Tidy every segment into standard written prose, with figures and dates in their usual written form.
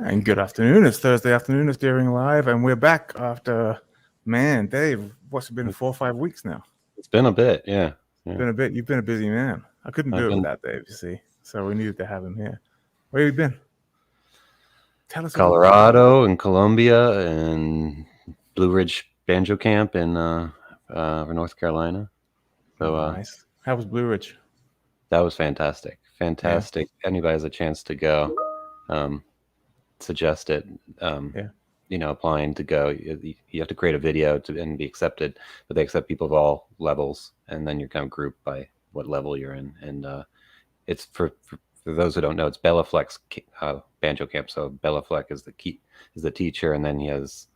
And good afternoon. It's Thursday afternoon. It's Daring Live, and we're back after, man, Dave, what's it been, 4 or 5 weeks now? It's been a bit, yeah. Been a bit. You've been a busy man. I couldn't do it without Dave, you see. So we needed to have him here. Where have you been? Tell us. Colorado and Columbia and Blue Ridge Banjo Camp in North Carolina. So nice. How was Blue Ridge? That was fantastic. Fantastic. Yeah. Anybody has a chance to go, suggest it. Applying to go, you have to create a video and be accepted, but they accept people of all levels, and then you're kind of grouped by what level you're in. And it's for those who don't know, it's Bella Fleck's banjo camp. So Bella Fleck is the teacher, and then he has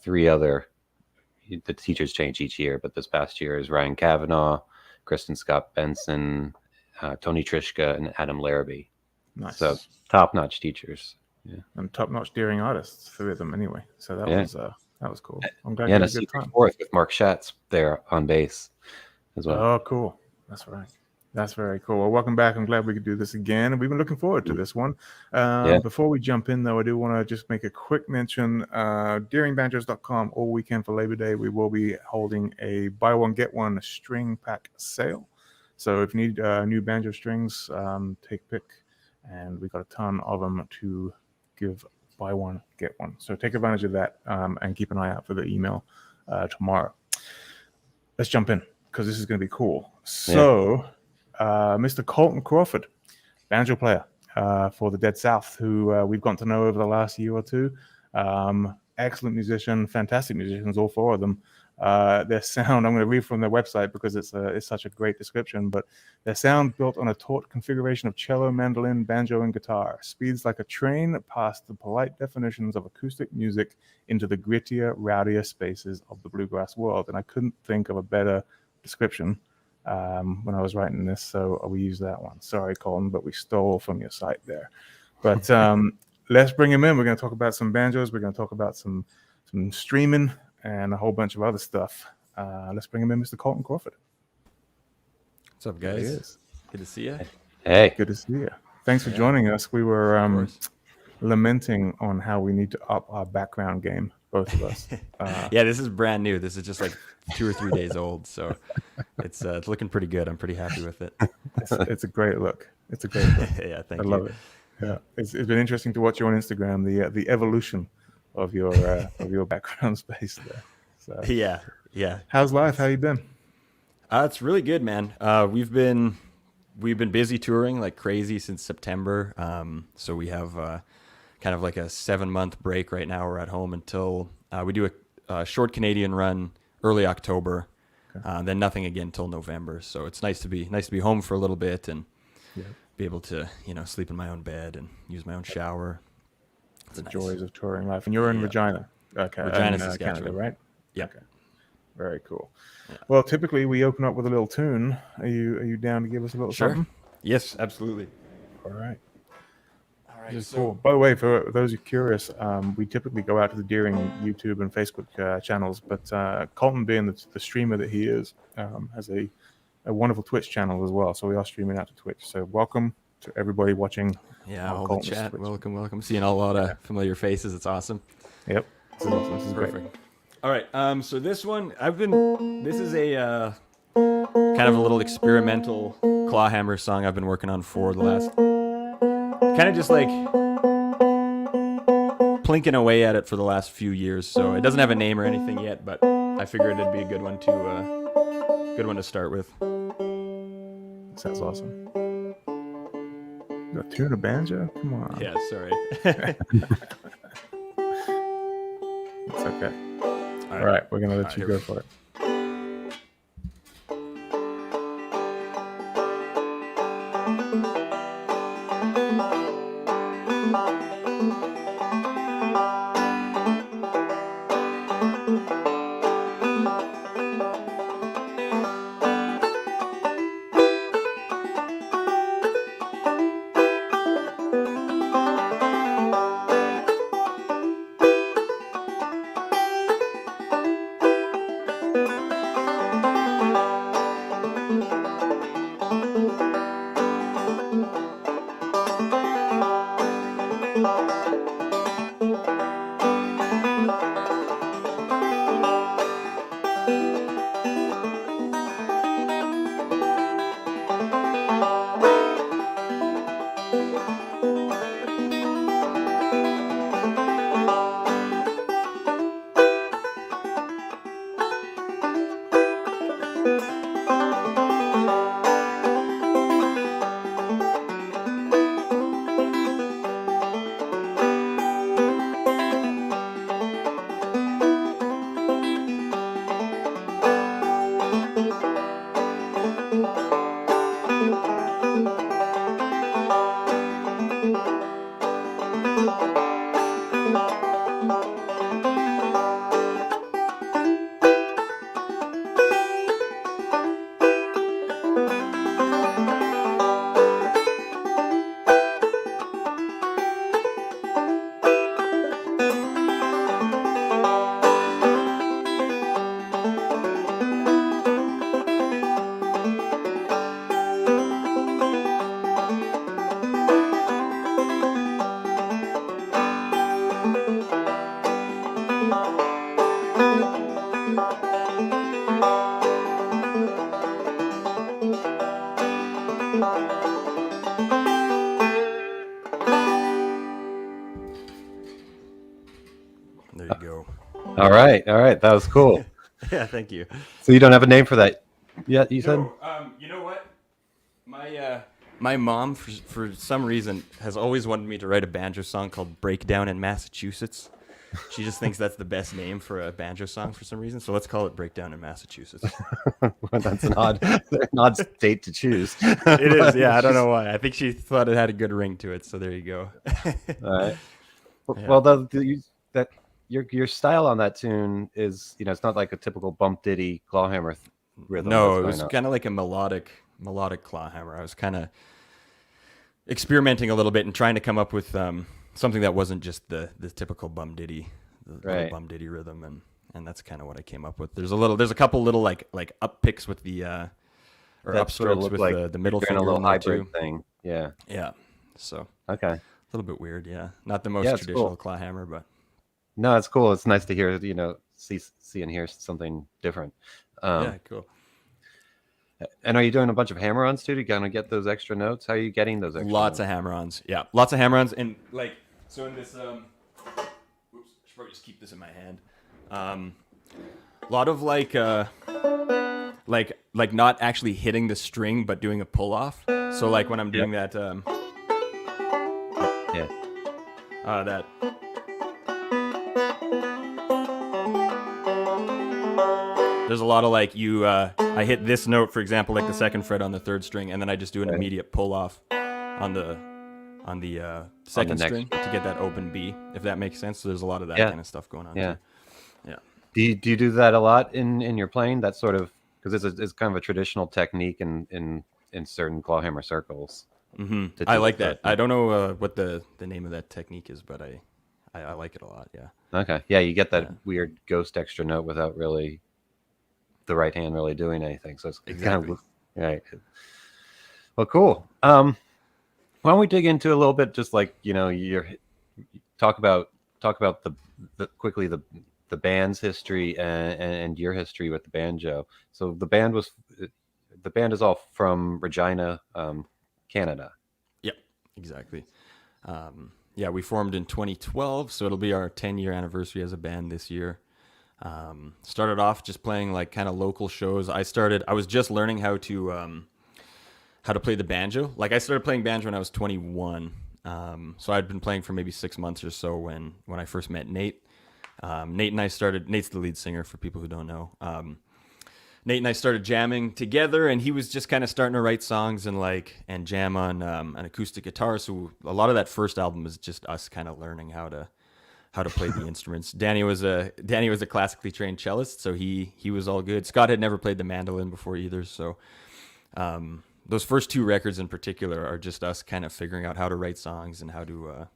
three other. The teachers change each year, but this past year is Ryan Kavanaugh, Kristen Scott Benson, Tony Trishka, and Adam Larrabee. Nice. So top-notch teachers. Yeah, and top-notch daring artists, three of them anyway. So that was cool. I'm glad you had a good time. Fourth with Mark Schatz there on bass as well. Oh, cool. That's right. That's very cool. Well, welcome back. I'm glad we could do this again. We've been looking forward to this one. Before we jump in, though, I do want to just make a quick mention. DaringBanjos.com all weekend for Labor Day. We will be holding a buy one get one string pack sale. So if you need new banjo strings, take a pick, and we got a ton of them to give buy one get one. So take advantage of that and keep an eye out for the email tomorrow. Let's jump in because this is going to be cool. So Mr. Colton Crawford, banjo player for the Dead South, who we've gotten to know over the last year or two. Excellent musician, fantastic musicians, all four of them. Their sound, I'm going to read from their website because it's such a great description, but their sound built on a taut configuration of cello, mandolin, banjo, and guitar, speeds like a train past the polite definitions of acoustic music into the grittier, rowdier spaces of the bluegrass world. And I couldn't think of a better description when I was writing this, so we used that one. Sorry, Colton, but we stole from your site there. But let's bring him in. We're going to talk about some banjos. We're going to talk about some streaming and a whole bunch of other stuff. Let's bring him in, Mr. Colton Crawford. What's up, guys? Good to see you. Hey. Good to see you. Thanks for joining us. We were lamenting on how we need to up our background game, both of us. Yeah, this is brand new. This is just like 2 or 3 days old, so it's looking pretty good. I'm pretty happy with it. It's a great look. It's a great look. Yeah, thank you. I love it. Yeah, it's been interesting to watch you on Instagram. The evolution of your background space there. So yeah. How's life? How you been? It's really good, man. We've been busy touring like crazy since September. So we have kind of like a 7-month break right now. We're at home until we do a short Canadian run early October. Okay. Then nothing again till November. So it's nice to be home for a little bit and be able to sleep in my own bed and use my own shower. The joys of touring life. And you're in Regina. Okay. Regina, Saskatchewan. Canada, right? Yeah. Okay. Very cool. Yeah. Well, typically we open up with a little tune. Are you down to give us a little something? Yes, absolutely. All right. So cool. By the way, for those who are curious, we typically go out to the Deering YouTube and Facebook channels, but Colton, being the streamer that he is, has a wonderful Twitch channel as well. So we are streaming out to Twitch. So welcome to everybody watching. Yeah, all the chat. Twitch. Welcome. Seeing a lot of familiar faces. It's awesome. Yep. This is perfect. Great. All right. So this one, this is a kind of a little experimental Clawhammer song I've been working on for the last, kind of just like plinking away at it for the last few years. So it doesn't have a name or anything yet, but I figured it'd be a good one to start with. Sounds awesome. A tune a banjo? Come on. Yeah, sorry. It's okay. All right, we're going to let you go for it. go. All right. That was cool. Yeah, thank you. So you don't have a name for that yet, you said? No, you know what? My mom, for some reason, has always wanted me to write a banjo song called Breakdown in Massachusetts. She just thinks that's the best name for a banjo song for some reason. So let's call it Breakdown in Massachusetts. Well, that's an odd state to choose. It is, yeah. I don't know why. I think she thought it had a good ring to it. So there you go. All right. Yeah. Well, your style on that tune is, it's not like a typical bump ditty clawhammer rhythm. No, it was kind of like a melodic clawhammer. I was kind of experimenting a little bit and trying to come up with something that wasn't just the typical bum ditty, little bum ditty rhythm, and that's kind of what I came up with. There's a couple little like up picks with the or up strokes with like the middle finger, a little hybrid too. thing. Yeah. So okay, a little bit weird. Yeah, not the most traditional clawhammer, but no, it's cool. It's nice to hear. See and hear something different. Yeah, cool. And are you doing a bunch of hammer-ons too? Do you kind of get those extra notes? How are you getting those extra Lots notes? of hammer-ons. Yeah, lots of hammer-ons. And like, so in this, oops, I should probably just keep this in my hand. A lot of like not actually hitting the string, but doing a pull-off. So like when I'm doing that, that. There's a lot of like I hit this note, for example, like the second fret on the third string, and then I just do an immediate pull off on the second string to get that open B, if that makes sense. So there's a lot of that kind of stuff going on. Yeah. Too. Yeah. Do you do that a lot in your playing? That sort of, because it's kind of a traditional technique in certain clawhammer circles. Mm-hmm. I like that. I don't know what the name of that technique is, but I like it a lot. Yeah. Okay. Yeah, you get that weird ghost extra note without really the right hand really doing anything. So it's exactly kind of right. Well, cool. Why don't we dig into a little bit, just like your talk about the band's history and your history with the banjo. So the band is all from Regina, Canada. Yep, exactly. We formed in 2012, so it'll be our 10-year anniversary as a band this year. Started off just playing like kind of local shows. I was just learning how to play the banjo. Like I started playing banjo when I was 21. So I'd been playing for maybe 6 months or so when I first met Nate. Nate and I Nate's the lead singer for people who don't know. Nate and I started jamming together, and he was just kind of starting to write songs and jam on an acoustic guitar. So a lot of that first album was just us kind of learning how to play the instruments. Danny was a classically trained cellist, so he was all good. Scott had never played the mandolin before either, so those first two records in particular are just us kind of figuring out how to write songs and how to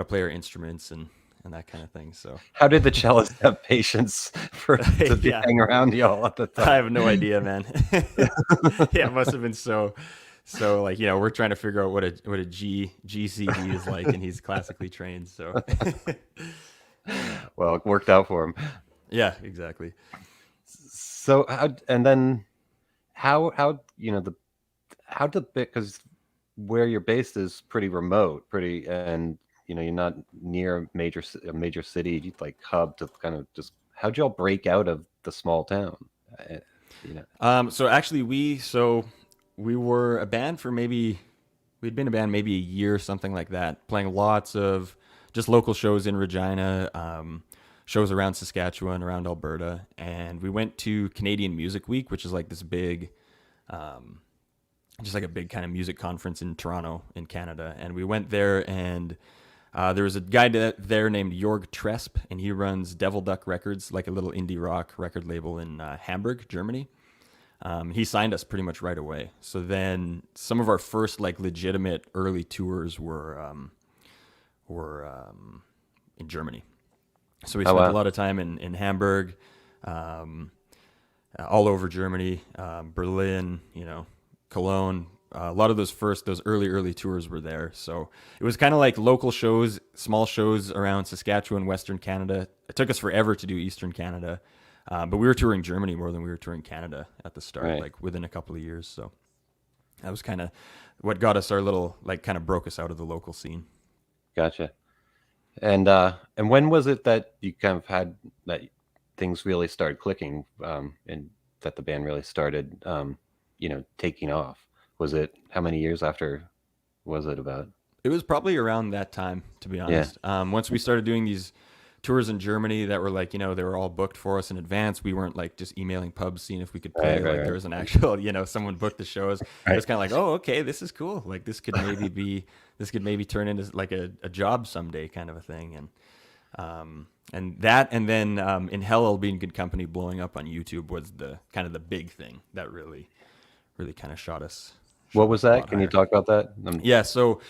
play our instruments and that kind of thing. So how did the cellist have patience to hang around y'all at the time? I have no idea, man. Yeah, it must have been so like, we're trying to figure out what a GCD is like, and he's classically trained, so well, it worked out for him. Yeah, exactly. So because where you're based is pretty remote, and you're not near a major city like hub to kind of just, how'd y'all break out of the small town? So actually we were a band for we'd been a band maybe a year, something like that, playing lots of just local shows in Regina, shows around Saskatchewan, around Alberta. And we went to Canadian Music Week, which is like this big, just like a big kind of music conference in Toronto in Canada. And we went there, and there was a guy there named Jorg Tresp, and he runs Devil Duck Records, like a little indie rock record label in Hamburg, Germany. He signed us pretty much right away. So then some of our first like legitimate early tours were in Germany. So we spent a lot of time in Hamburg, all over Germany, Berlin, Cologne. A lot of those early tours were there. So it was kind of like local shows, small shows around Saskatchewan, Western Canada. It took us forever to do Eastern Canada. But we were touring Germany more than we were touring Canada at the start, like within a couple of years. So that was kind of what got us our little, like, kind of broke us out of the local scene. Gotcha. And when was it that you kind of had that things really started clicking, and that the band really started, taking off? Was it how many years after was it about? It was probably around that time, to be Yeah. honest. Once we started doing these tours in Germany that were like, they were all booked for us in advance. We weren't like just emailing pubs, seeing if we could play. Right, There was an actual, someone booked the shows. It right. was kind of like, oh, okay, this is cool. Like this could maybe turn into like a job someday, kind of a thing. And then In Hell I'll Be in Good Company blowing up on YouTube was the kind of the big thing that really kind of shot us. What was A that? lot Can you higher. talk about that? Yeah, so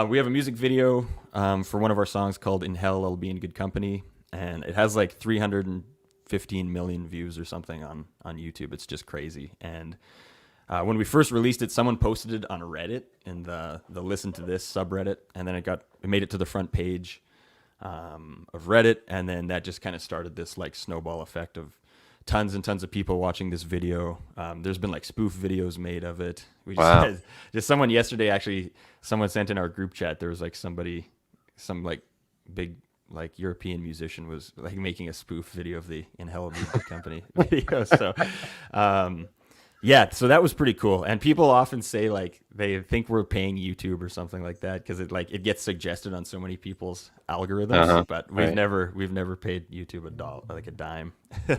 we have a music video for one of our songs called In Hell I'll Be in Good Company, and it has like 315 million views or something on YouTube. It's just crazy. And when we first released it, someone posted it on Reddit in the Listen to This subreddit, and then it made it to the front page of Reddit, and then that just kind of started this like snowball effect of tons and tons of people watching this video. There's been like spoof videos made of it. We just Wow. had just someone yesterday, actually, someone sent in our group chat. There was like some like big like European musician was like making a spoof video of the In Hell Music Company video. So, yeah, so that was pretty cool. And people often say like they think we're paying YouTube or something like that because it gets suggested on so many people's algorithms. But we've Right. never paid YouTube a dime.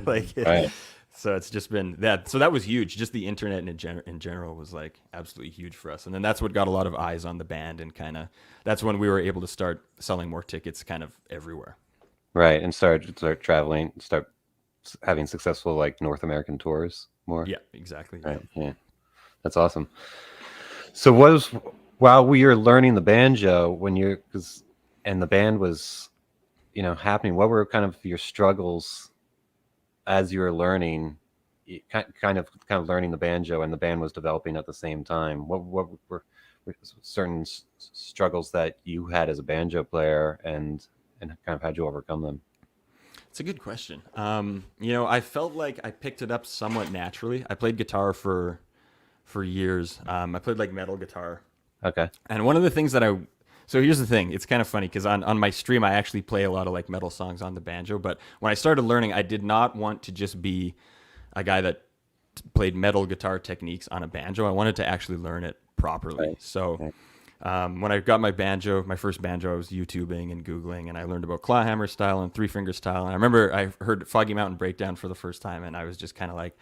Right. So it's just been that. So that was huge. Just the internet in general was like absolutely huge for us. And then that's what got a lot of eyes on the band, and kind of that's when we were able to start selling more tickets kind of everywhere. Right. And start traveling, start having successful like North American tours more. Yeah, exactly. Right. Yeah. That's awesome. So while we were learning the banjo, and the band was, happening, what were kind of your struggles as you were learning, kind of learning the banjo, and the band was developing at the same time? What were certain struggles that you had as a banjo player, and kind of how'd you overcome them? It's a good question. I felt like I picked it up somewhat naturally. I played guitar for years. I played like metal guitar. Okay. And one of the things so here's the thing. It's kind of funny because on my stream, I actually play a lot of like metal songs on the banjo. But when I started learning, I did not want to just be a guy that played metal guitar techniques on a banjo. I wanted to actually learn it properly. Right. So Okay. when I got my first banjo, I was YouTubing and Googling, and I learned about clawhammer style and three finger style. And I remember I heard Foggy Mountain Breakdown for the first time, and I was just kind of like,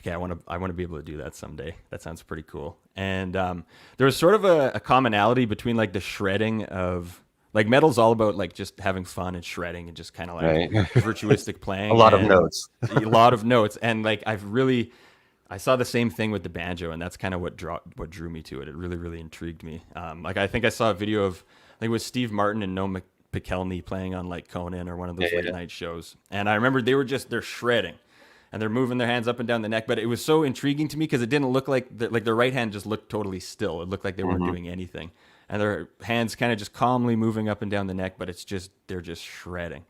okay, I want to be able to do that someday. That sounds pretty cool. And there was sort of a commonality between like the shredding of like metal's all about like just having fun and shredding and just kind of like Right. virtuistic playing. A lot of and notes. a lot of notes. And like I saw the same thing with the banjo, and that's kind of what drew me to it. It really, really intrigued me. Like I think I saw a video of I think it was Steve Martin and Noah McKelney playing on like Conan or one of those late night shows. And I remember they're shredding. And they're moving their hands up and down the neck, but it was so intriguing to me because it didn't look like their right hand just looked totally still. It looked like they weren't doing anything, and their hands kind of just calmly moving up and down the neck. But they're just shredding,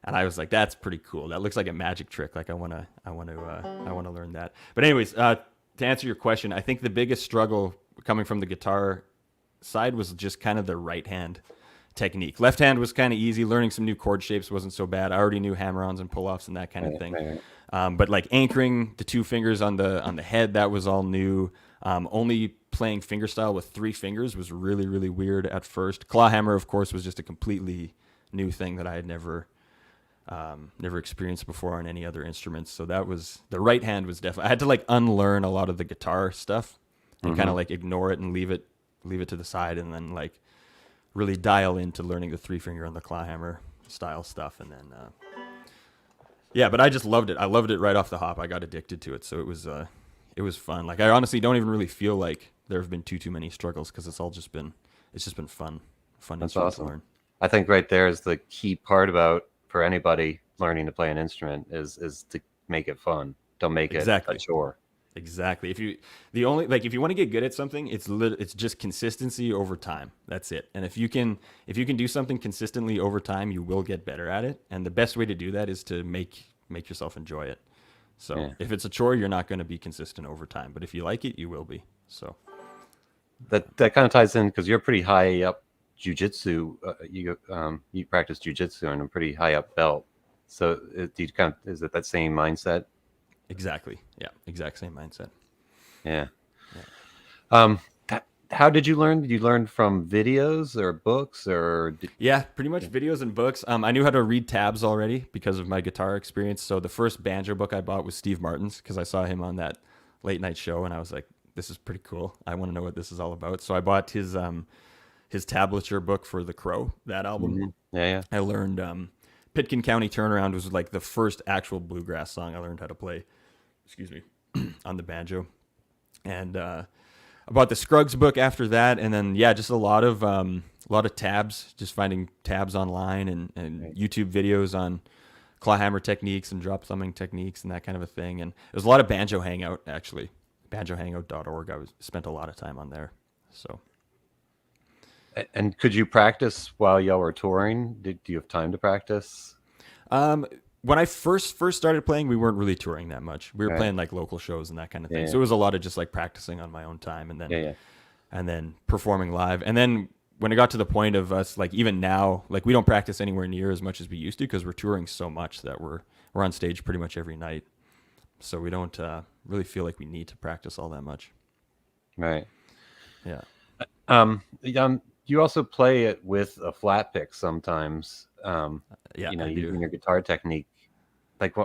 and I was like, that's pretty cool. That looks like a magic trick. Like I want to learn that. But anyways, to answer your question, I think the biggest struggle coming from the guitar side was just kind of the right hand technique. Left hand was kind of easy. Learning some new chord shapes wasn't so bad. I already knew hammer-ons and pull-offs and that kind of thing. Right. But like anchoring the two fingers on the head, that was all new. Only playing fingerstyle with three fingers was really, really weird at first. Clawhammer, of course, was just a completely new thing that I had never experienced before on any other instruments. So that was the right hand was definitely. I had to like unlearn a lot of the guitar stuff and kind of like ignore it and leave it to the side, and then like really dial into learning the three finger and the clawhammer style stuff, and then. Yeah, but I just loved it. I loved it right off the hop. I got addicted to it, so it was fun. Like I honestly don't even really feel like there have been too many struggles because it's just been fun. That's instrument awesome. to learn. I think right there is the key part about for anybody learning to play an instrument is to make it fun. Don't make it a chore. Exactly. If you want to get good at something, it's just consistency over time. That's it. And if you can do something consistently over time, you will get better at it. And the best way to do that is to make yourself enjoy it. So if it's a chore, you're not going to be consistent over time. But if you like it, you will be. So that kind of ties in because you're pretty high up jujitsu. You practice jujitsu on a pretty high up belt. So is it that same mindset? Exactly. Yeah. Exact same mindset. Yeah. How did you learn? Did you learn from videos or books or? Yeah, pretty much videos and books. I knew how to read tabs already because of my guitar experience. So the first banjo book I bought was Steve Martin's because I saw him on that late night show and I was like, this is pretty cool. I want to know what this is all about. So I bought his tablature book for The Crow, that album. Mm-hmm. Yeah. I learned Pitkin County Turnaround was like the first actual bluegrass song I learned how to play. Excuse me, on the banjo. And I bought the Scruggs book after that, and then just a lot of tabs, just finding tabs online and Right. YouTube videos on clawhammer techniques and drop thumbing techniques and that kind of a thing. And there's a lot of Banjo Hangout actually, banjohangout.org. I spent a lot of time on there. So. And could you practice while y'all were touring? Do you have time to practice? When I first started playing, we weren't really touring that much. We were Right. playing like local shows and that kind of thing. Yeah. So it was a lot of just like practicing on my own time and then performing live. And then when it got to the point of us, like even now, like we don't practice anywhere near as much as we used to because we're touring so much that we're on stage pretty much every night. So we don't really feel like we need to practice all that much. Right. Yeah. You also play it with a flat pick sometimes. Yeah. Using your guitar technique. Like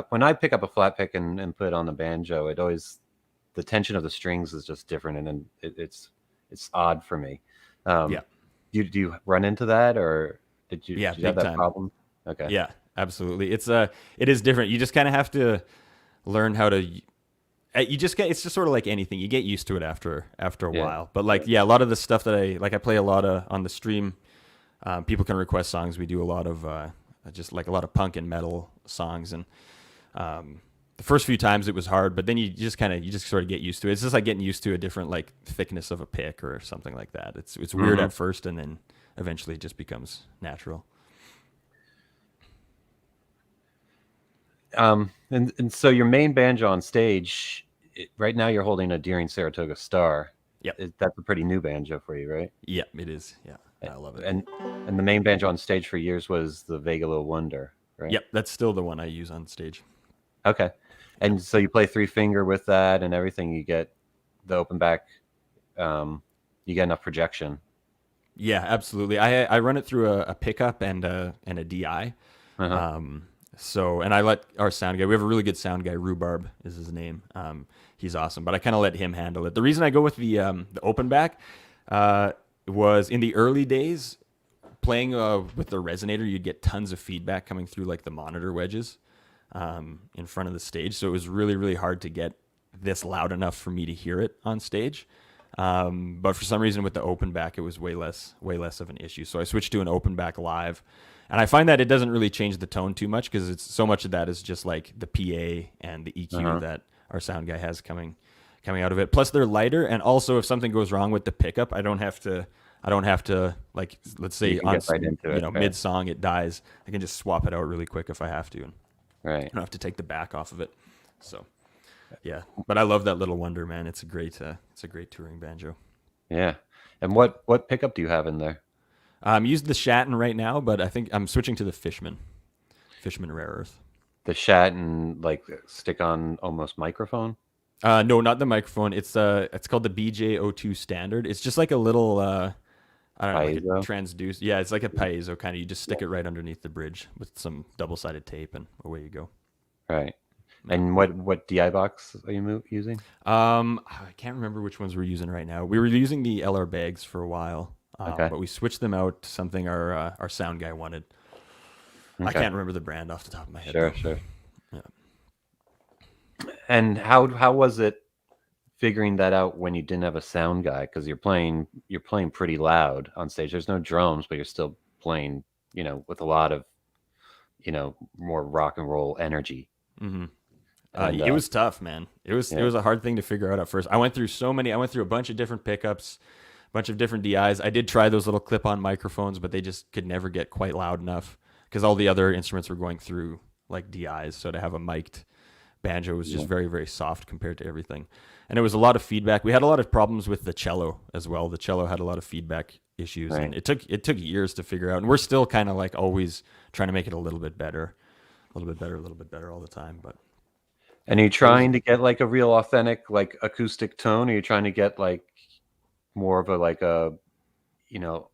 when I pick up a flat pick and put it on the banjo, the tension of the strings is just different, and then it's odd for me. Do you run into that, or did you have that problem? Okay. Yeah, absolutely. It is different. You just kind of have to learn how to. It's just sort of like anything. You get used to it after a while. But a lot of the stuff that I play a lot of on the stream. People can request songs. We do a lot of just like a lot of punk and metal songs, and the first few times it was hard, but then you just sort of get used to it. It's just like getting used to a different like thickness of a pick or something like that. It's weird at first, and then eventually it just becomes natural. And so your main banjo on stage right now, you're holding a Deering Saratoga Star. Yep. That's a pretty new banjo for you, right? Yeah, it is. Yeah, I love it. And the main banjo on stage for years was the Vega Little Wonder, right? Yep, that's still the one I use on stage. Okay. And so you play 3-finger with that and everything. You get the open back. You get enough projection. Yeah, absolutely. I run it through a pickup and a DI. Uh-huh. So, and I let our sound guy, we have a really good sound guy, Rhubarb is his name. He's awesome, but I kind of let him handle it. The reason I go with the open back was in the early days, playing with the resonator, you'd get tons of feedback coming through like the monitor wedges in front of the stage. So it was really, really hard to get this loud enough for me to hear it on stage. But for some reason with the open back, it was way less of an issue. So I switched to an open back live. And I find that it doesn't really change the tone too much because it's so much of that is just like the PA and the EQ that our sound guy has coming out of it. Plus they're lighter, and also if something goes wrong with the pickup, I don't have to like, let's say on mid song it dies. I can just swap it out really quick if I have to. And right. I don't have to take the back off of it. So yeah, but I love that Little Wonder, man. It's a great touring banjo. Yeah. And what pickup do you have in there? I'm using the Shatton right now, but I think I'm switching to the Fishman Rare Earth. The Shatton, like stick-on almost microphone? No, not the microphone. It's called the BJ02 Standard. It's just like a little I don't know, like a transducer. Yeah, it's like a piezo kind of. You just stick it right underneath the bridge with some double-sided tape, and away you go. Right. And what DI box are you using? I can't remember which ones we're using right now. We were using the LR bags for a while. But we switched them out to something our sound guy wanted. Okay. I can't remember the brand off the top of my head. Sure. Yeah. And how was it figuring that out when you didn't have a sound guy? Because you're playing pretty loud on stage. There's no drums, but you're still playing, with a lot of, more rock and roll energy. Mm-hmm. It was tough, man. It was a hard thing to figure out at first. I went through a bunch of different pickups. Bunch of different DIs. I did try those little clip-on microphones, but they just could never get quite loud enough because all the other instruments were going through like DIs. So to have a mic'd banjo was just very, very soft compared to everything. And it was a lot of feedback. We had a lot of problems with the cello as well. The cello had a lot of feedback issues, and it took years to figure out. And we're still kind of like always trying to make it a little bit better all the time. But and are you trying to get like a real authentic like acoustic tone? Or are you trying to get like more of a like a, you know,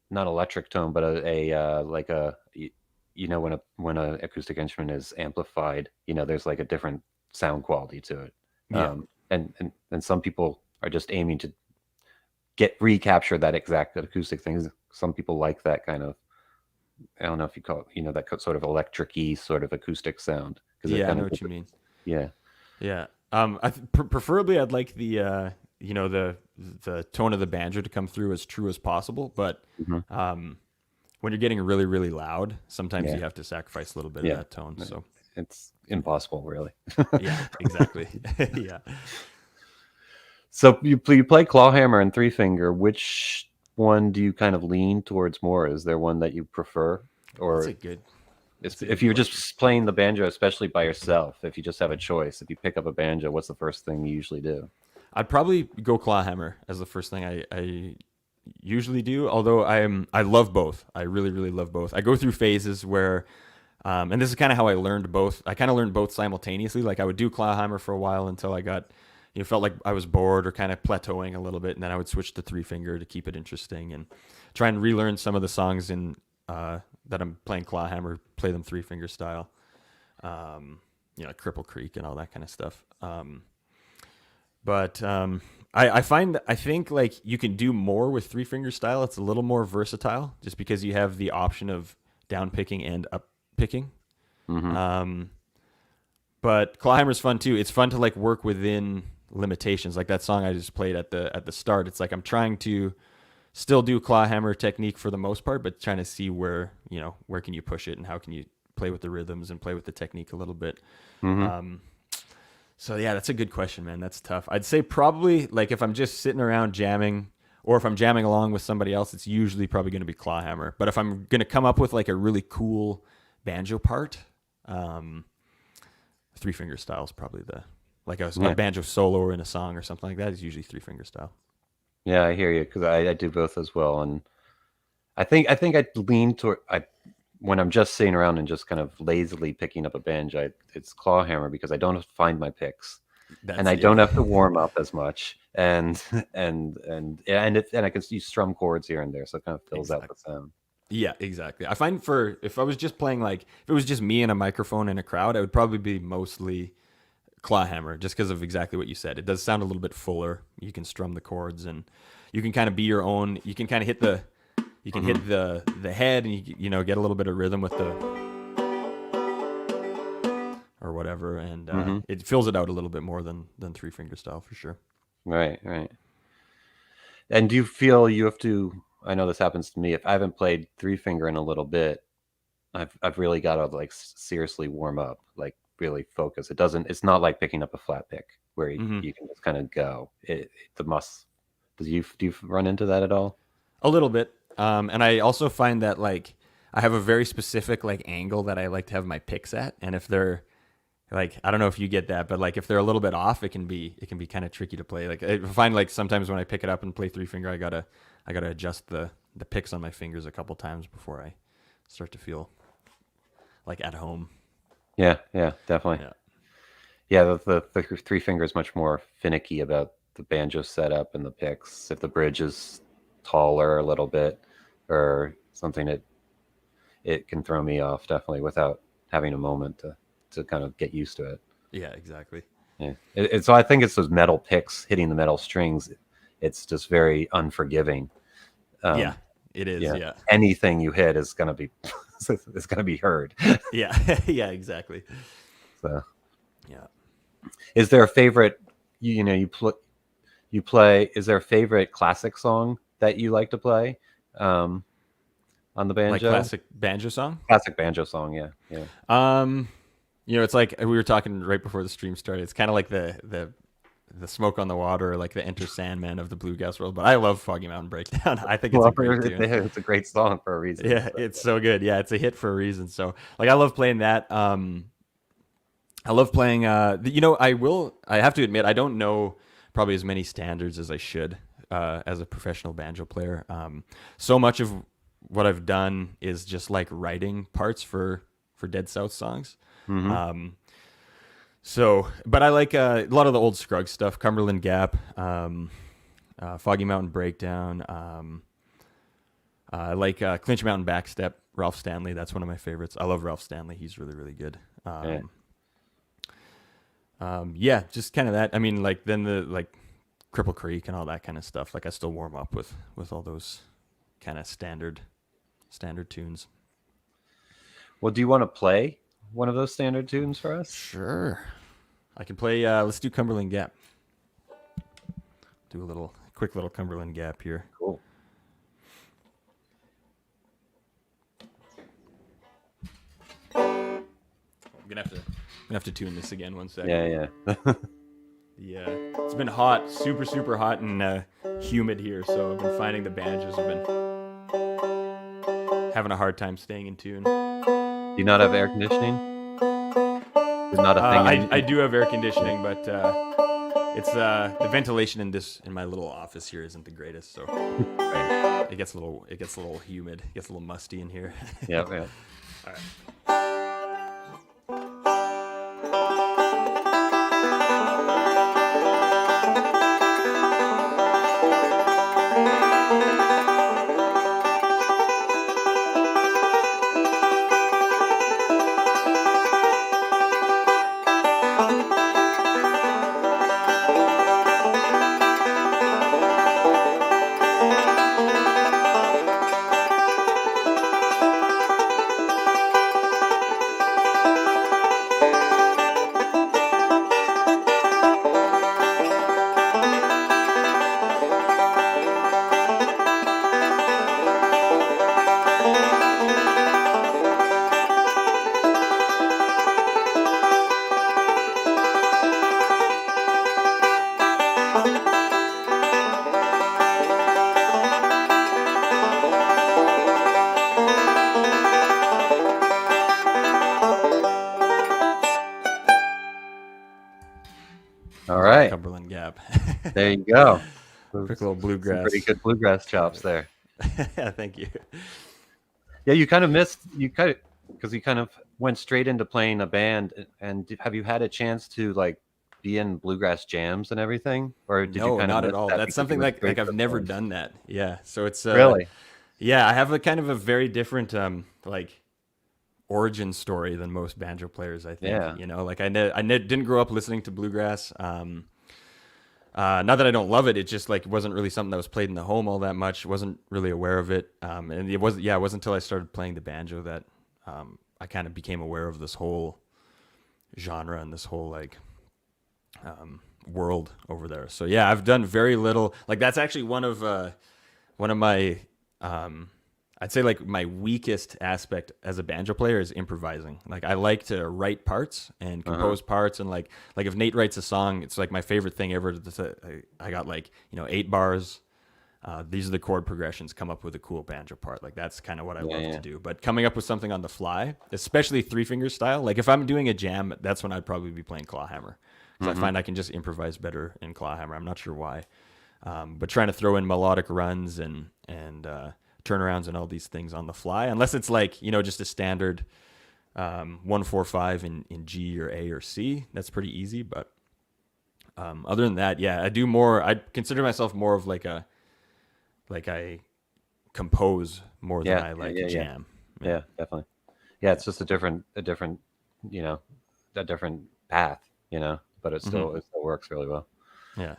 not electric tone, but a like a, you know, when a acoustic instrument is amplified, you know, there's like a different sound quality to it. And some people are just aiming to recapture that exact acoustic thing. Some people like that kind of, I don't know if you call it, you know, that sort of electric-y sort of acoustic sound. Yeah, I know what you mean. Yeah. Preferably I'd like the you know, the tone of the banjo to come through as true as possible, but when you're getting really, really loud, sometimes you have to sacrifice a little bit of that tone. So it's impossible, really. Yeah, exactly. Yeah. So you play clawhammer and three finger. Which one do you kind of lean towards more? Is there one that you prefer, or That's a good if you're just playing the banjo, especially by yourself, if you just have a choice, if you pick up a banjo, what's the first thing you usually do? I'd probably go clawhammer as the first thing I usually do. Although I love both. I really, really love both. I go through phases where, and this is kind of how I learned both. I kind of learned both simultaneously. Like I would do clawhammer for a while until I got, you know, felt like I was bored or kind of plateauing a little bit, and then I would switch to three finger to keep it interesting and try and relearn some of the songs in that I'm playing clawhammer, play them three finger style. You know, like Cripple Creek and all that kind of stuff. But I think like you can do more with three finger style. It's a little more versatile just because you have the option of down picking and up picking. But clawhammer's fun too. It's fun to like work within limitations. Like that song I just played at the start. It's like I'm trying to still do clawhammer technique for the most part, but trying to see where can you push it and how can you play with the rhythms and play with the technique a little bit. So yeah, that's a good question, man. That's tough. I'd say probably like if I'm just sitting around jamming, or if I'm jamming along with somebody else, it's usually probably going to be clawhammer. But if I'm going to come up with like a really cool banjo part, three finger style is probably a banjo solo or in a song or something like that is usually three finger style. Yeah, I hear you, because I do both as well, and I think I lean toward when I'm just sitting around and just kind of lazily picking up a banjo, it's clawhammer because I don't have to find my picks, and I don't have to warm up as much, and I can use strum chords here and there, so it kind of fills out the sound. Yeah, exactly. I find if I was just playing, like if it was just me and a microphone in a crowd, I would probably be mostly clawhammer, just because of exactly what you said. It does sound a little bit fuller. You can strum the chords and you can kind of be your own. You can kind of hit the hit the head, and you know, get a little bit of rhythm with the or whatever, and it fills it out a little bit more than three finger style for sure. Right. And do you feel you have to? I know this happens to me. If I haven't played three finger in a little bit, I've really got to like seriously warm up, like really focus. It's not like picking up a flat pick where you can just kind of go. Do you run into that at all? A little bit. And I also find that like I have a very specific like angle that I like to have my picks at, and if they're like, I don't know if you get that, but like if they're a little bit off, it can be kind of tricky to play. Like I find like sometimes when I pick it up and play three finger, I gotta adjust the picks on my fingers a couple times before I start to feel like at home. Yeah, definitely. Yeah, the three finger is much more finicky about the banjo setup and the picks. If the bridge is taller a little bit or something, it can throw me off definitely without having a moment to kind of get used to it. Yeah, exactly. Yeah. So I think it's those metal picks hitting the metal strings. It's just very unforgiving. Yeah, it is. Yeah. Anything you hit is going to be it's going to be heard. Yeah. Yeah, exactly. So, yeah. Is there a favorite, you play, is there a favorite classic song that you like to play on the banjo? Like classic banjo song? Classic banjo song, yeah. It's like we were talking right before the stream started. It's kind of like the Smoke on the Water, or like the Enter Sandman of the bluegrass world. But I love Foggy Mountain Breakdown. I think it's a great tune. It's a great song for a reason. Yeah, it's so good. Yeah, it's a hit for a reason. So like I love playing that. I love playing. I have to admit, I don't know probably as many standards as I should as a professional banjo player. So much of what I've done is just like writing parts for Dead South songs. Mm-hmm. But I like a lot of the old Scruggs stuff, Cumberland Gap, Foggy Mountain Breakdown. I like Clinch Mountain Backstep, Ralph Stanley. That's one of my favorites. I love Ralph Stanley. He's really, really good. Just kind of that. I mean, like then the like Cripple Creek and all that kind of stuff. Like I still warm up with all those kind of standard tunes. Well, do you want to play one of those standard tunes for us? Sure. I can play. Let's do Cumberland Gap. Do a quick little Cumberland Gap here. Cool. I'm gonna have to tune this again 1 second. Yeah. Yeah, it's been hot, super, super hot and humid here, so I've been finding the banjos have been having a hard time staying in tune. Do you not have air conditioning? There's not a thing. I do have air conditioning, but it's the ventilation in my little office here isn't the greatest, so Right. it gets a little humid, it gets a little musty in here. Yeah. All right. All right. Cumberland Gap. There you go. Quick little bluegrass. Some pretty good bluegrass chops there. Yeah, thank you. Yeah, you kind of because you kind of went straight into playing a band. And have you had a chance to like be in bluegrass jams and everything, or did you kind not of at all? That's something like I've never done that. Yeah, so it's really. Yeah, I have a kind of a very different like origin story than most banjo players, I think. Yeah. You know, like I didn't grow up listening to bluegrass. Not that I don't love it, it just like wasn't really something that was played in the home all that much. Wasn't really aware of it. And it wasn't until I started playing the banjo that I kind of became aware of this whole genre and this whole like world over there. So yeah, I've done very little. Like that's actually one of my I'd say like my weakest aspect as a banjo player is improvising. Like I like to write parts and compose parts, and like if Nate writes a song, it's like my favorite thing ever. I got like 8 bars. These are the chord progressions. Come up with a cool banjo part. Like that's kind of what I love to do. But coming up with something on the fly, especially 3-finger style. Like if I'm doing a jam, that's when I'd probably be playing Clawhammer, because I find I can just improvise better in Clawhammer. I'm not sure why, but trying to throw in melodic runs and turnarounds and all these things on the fly, unless it's like just a standard 1-4-5 in G or A or C, that's pretty easy. But other than that, yeah, I consider myself more of like I compose more than I like jam. Yeah, definitely. Yeah, it's just a different path, but it still works really well. Yeah.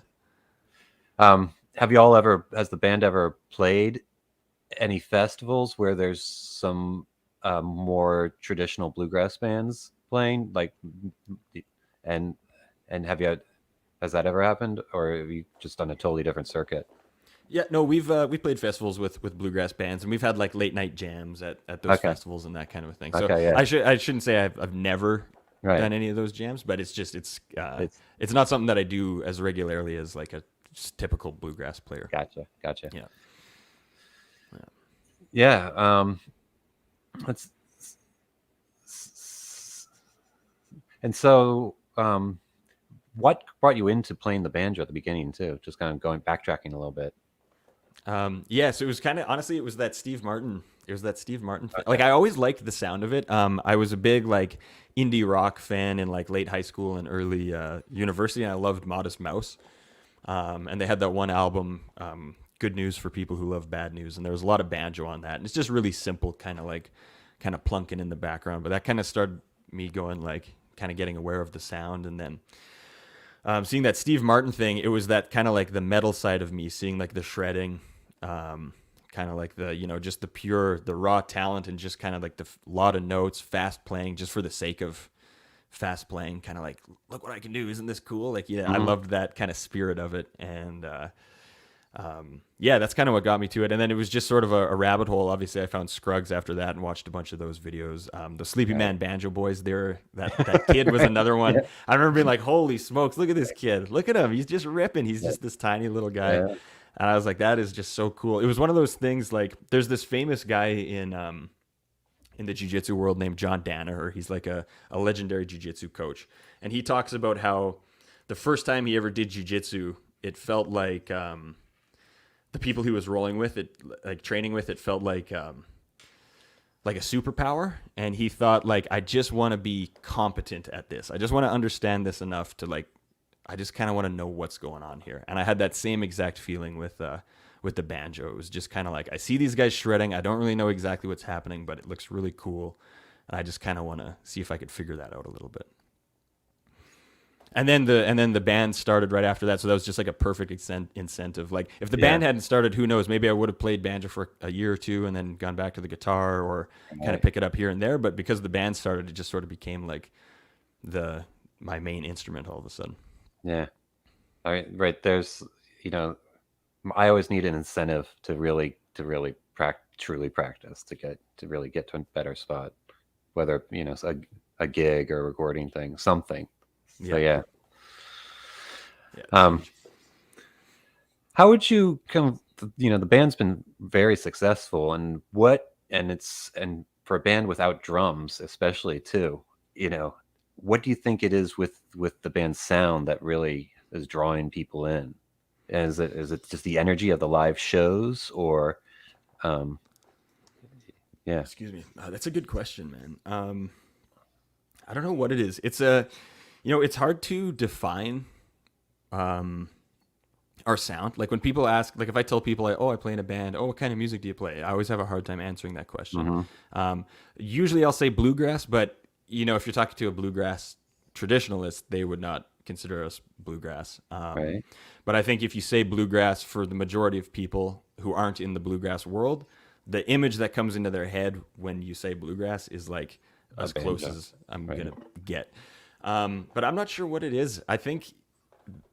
Has the band ever played any festivals where there's some more traditional bluegrass bands playing, like, and has that ever happened, or have you just done a totally different circuit? Yeah, no, we played festivals with bluegrass bands, and we've had like late night jams at those festivals and that kind of a thing. So I shouldn't say I've never done any of those jams, but it's not something that I do as regularly as like a typical bluegrass player. Gotcha. And so, what brought you into playing the banjo at the beginning too? Just kind of backtracking a little bit. Yeah, so it was kind of, honestly, it was that Steve Martin. It was that Steve Martin thing. Okay. Like, I always liked the sound of it. I was a big like indie rock fan in like late high school and early university, and I loved Modest Mouse. And they had that one album, Good News for People Who Love Bad News, and there was a lot of banjo on that. And it's just really simple, kind of plunking in the background. But that kind of started me going like, kind of getting aware of the sound, and then seeing that Steve Martin thing, it was that kind of like the metal side of me, seeing like the shredding, kind of like the, just the raw talent, and just kind of like the lot of notes, fast playing just for the sake of fast playing, kind of like, look what I can do, isn't this cool? Like, yeah, I loved that kind of spirit of it. And yeah, that's kind of what got me to it. And then it was just sort of a rabbit hole. Obviously, I found Scruggs after that and watched a bunch of those videos. The Sleepy Man Banjo Boys, that kid was another one. Yeah. I remember being like, holy smokes, look at this kid. Look at him. He's just ripping. He's just this tiny little guy. Yeah. And I was like, that is just so cool. It was one of those things, like, there's this famous guy in the jiu-jitsu world named John Danaher. He's like a legendary jiu-jitsu coach. And he talks about how the first time he ever did jiu-jitsu, it felt like the people he was rolling with, it like training with, it felt like a superpower. And he thought, like, I just want to be competent at this. I just want to understand this enough to, like, I just kind of want to know what's going on here. And I had that same exact feeling with the banjo. It was just kind of like, I see these guys shredding. I don't really know exactly what's happening, but it looks really cool. And I just kind of want to see if I could figure that out a little bit. And then the band started right after that. So that was just like a perfect incentive. Like, if the band hadn't started, who knows, maybe I would have played banjo for a year or two and then gone back to the guitar, or kind of pick it up here and there. But because the band started, it just sort of became like my main instrument all of a sudden. Yeah. All right. Right. There's, I always need an incentive to really truly practice, to really get to a better spot, whether, a gig or a recording thing, something. So yeah. How would you the band's been very successful, and for a band without drums, especially too, what do you think it is with the band's sound that really is drawing people in? Is it just the energy of the live shows, or Excuse me. That's a good question, man. I don't know what it is. It's it's hard to define our sound. Like, when people ask, like, if I tell people, like, oh, I play in a band, oh, what kind of music do you play? I always have a hard time answering that question. Usually I'll say bluegrass, but if you're talking to a bluegrass traditionalist, they would not consider us bluegrass. Right. But I think if you say bluegrass, for the majority of people who aren't in the bluegrass world, the image that comes into their head when you say bluegrass is like as close as I'm going to get. But I'm not sure what it is. I think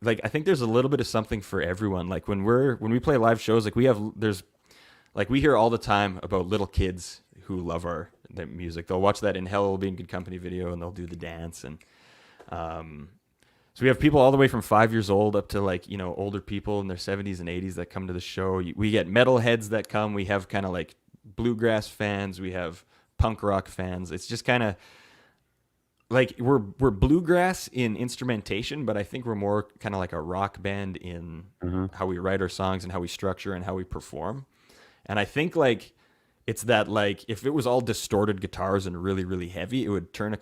there's a little bit of something for everyone. Like, when we play live shows, like, we hear all the time about little kids who love their music. They'll watch that In Hell Will Be in Good Company video, and they'll do the dance. And so we have people all the way from 5 years old up to, like, older people in their 70s and 80s that come to the show. We get metalheads that come. We have kind of like bluegrass fans. We have punk rock fans. It's just kind of like we're bluegrass in instrumentation, but I think we're more kind of like a rock band in how we write our songs and how we structure and how we perform. And I think, like, it's that, like, if it was all distorted guitars and really, really heavy, it would turn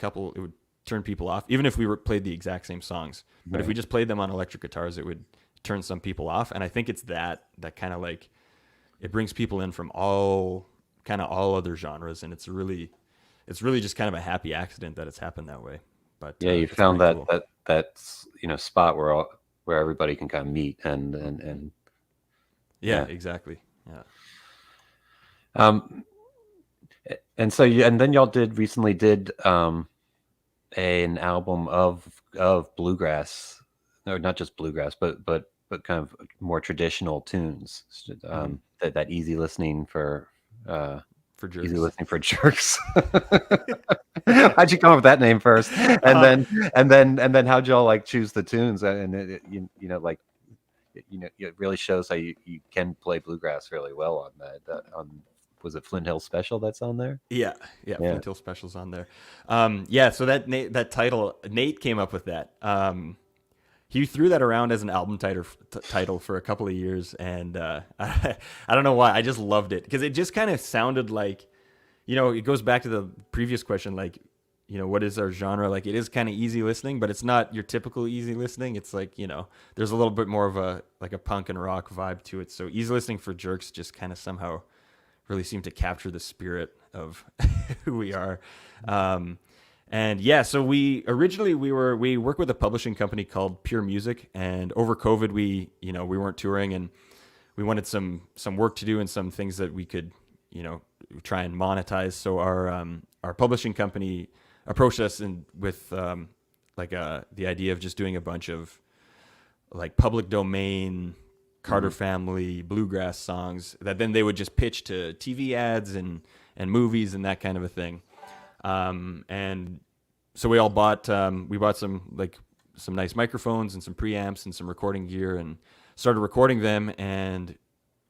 people off, even if we played the exact same songs. But if we just played them on electric guitars, it would turn some people off. And I think it's that kind of, like, it brings people in from all other genres, and it's really just kind of a happy accident that it's happened that way. But you found that spot where everybody can kind of meet and exactly. Yeah. And so then y'all recently did an album of bluegrass, or not just bluegrass, but kind of more traditional tunes, that easy listening for jerks. Easy listening for jerks. How'd you come up with that name first? And then how'd y'all, like, choose the tunes? And it really shows how you can play bluegrass really well on was it Flint Hill Special that's on there? Yeah. Flint Hill Special's on there. So that title, Nate came up with that. He threw that around as an album title for a couple of years, and I don't know why. I just loved it because it just kind of sounded like, it goes back to the previous question, like, what is our genre? Like, it is kind of easy listening, but it's not your typical easy listening. It's like, there's a little bit more of a punk and rock vibe to it. So easy listening for Jerks just kind of somehow really seemed to capture the spirit of who we are. So we worked with a publishing company called Pure Music, and over COVID we weren't touring, and we wanted some work to do and some things that we could try and monetize. So our publishing company approached us with the idea of just doing a bunch of like public domain Carter family bluegrass songs that then they would just pitch to TV ads and movies and that kind of a thing. And so we all bought some nice microphones and some preamps and some recording gear and started recording them. And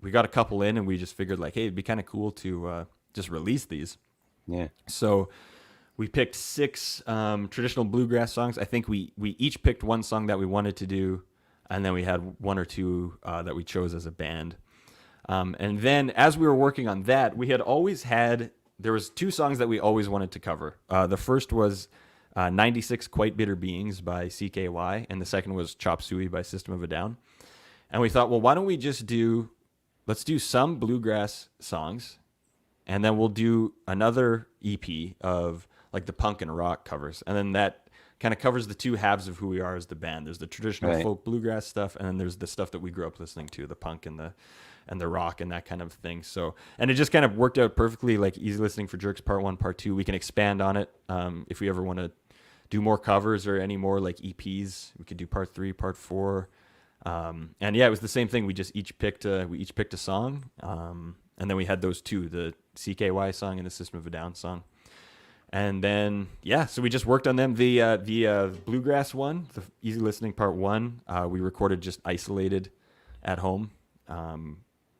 we got a couple in, and we just figured like, hey, it'd be kind of cool to just release these. Yeah. So we picked 6 traditional bluegrass songs. I think we each picked one song that we wanted to do, and then we had 1 or 2 that we chose as a band. And then as we were working on that, there was 2 songs that we always wanted to cover. The first was 96 Quite Bitter Beings by CKY, and the second was Chop Suey by System of a Down. And we thought, well, why don't we let's do some bluegrass songs, and then we'll do another EP of like the punk and rock covers. And then that kind of covers the 2 halves of who we are as the band. There's the traditional folk bluegrass stuff, and then there's the stuff that we grew up listening to, the punk and the rock and that kind of thing. So, and it just kind of worked out perfectly, like easy listening for Jerks part 1, part 2. We can expand on it if we ever want to do more covers or any more like EPs. We could do part 3, part 4. It was the same thing. We each picked a song, and then we had those 2, the CKY song and the System of a Down song. And then, so we just worked on them. The bluegrass one, the easy listening part 1, we recorded just isolated at home.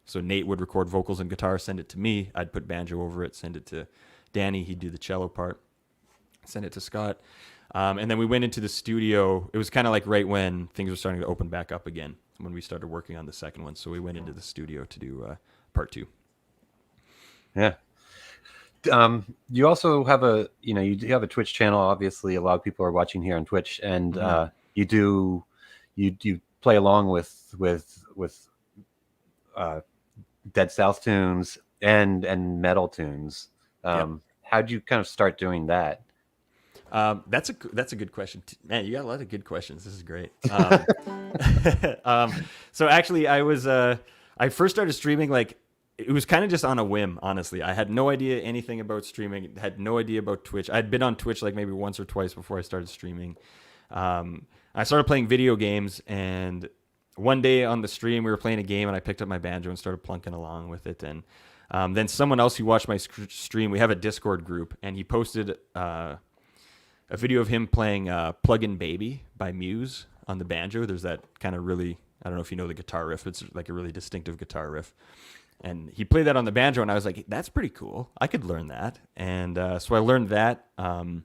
So Nate would record vocals and guitar, send it to me. I'd put banjo over it, send it to Danny. He'd do the cello part, send it to Scott. And then we went into the studio. It was kind of like right when things were starting to open back up again, when we started working on the second one. So we went into the studio to do part 2. Yeah. You also have you have a Twitch channel. Obviously, a lot of people are watching here on Twitch, and you play along with Dead South tunes and metal tunes. How'd you kind of start doing that? That's a good question, man. You got a lot of good questions. This is great. So actually, I first started streaming like. It was kind of just on a whim, honestly. I had no idea anything about streaming, had no idea about Twitch. I'd been on Twitch like maybe once or twice before I started streaming. I started playing video games, and one day on the stream, we were playing a game, and I picked up my banjo and started plunking along with it. And then someone else who watched my stream, we have a Discord group, and he posted a video of him playing Plug-in Baby by Muse on the banjo. There's that kind of really, I don't know if you know the guitar riff, it's like a really distinctive guitar riff. And he played that on the banjo, and I was like, that's pretty cool. I could learn that. And so I learned that and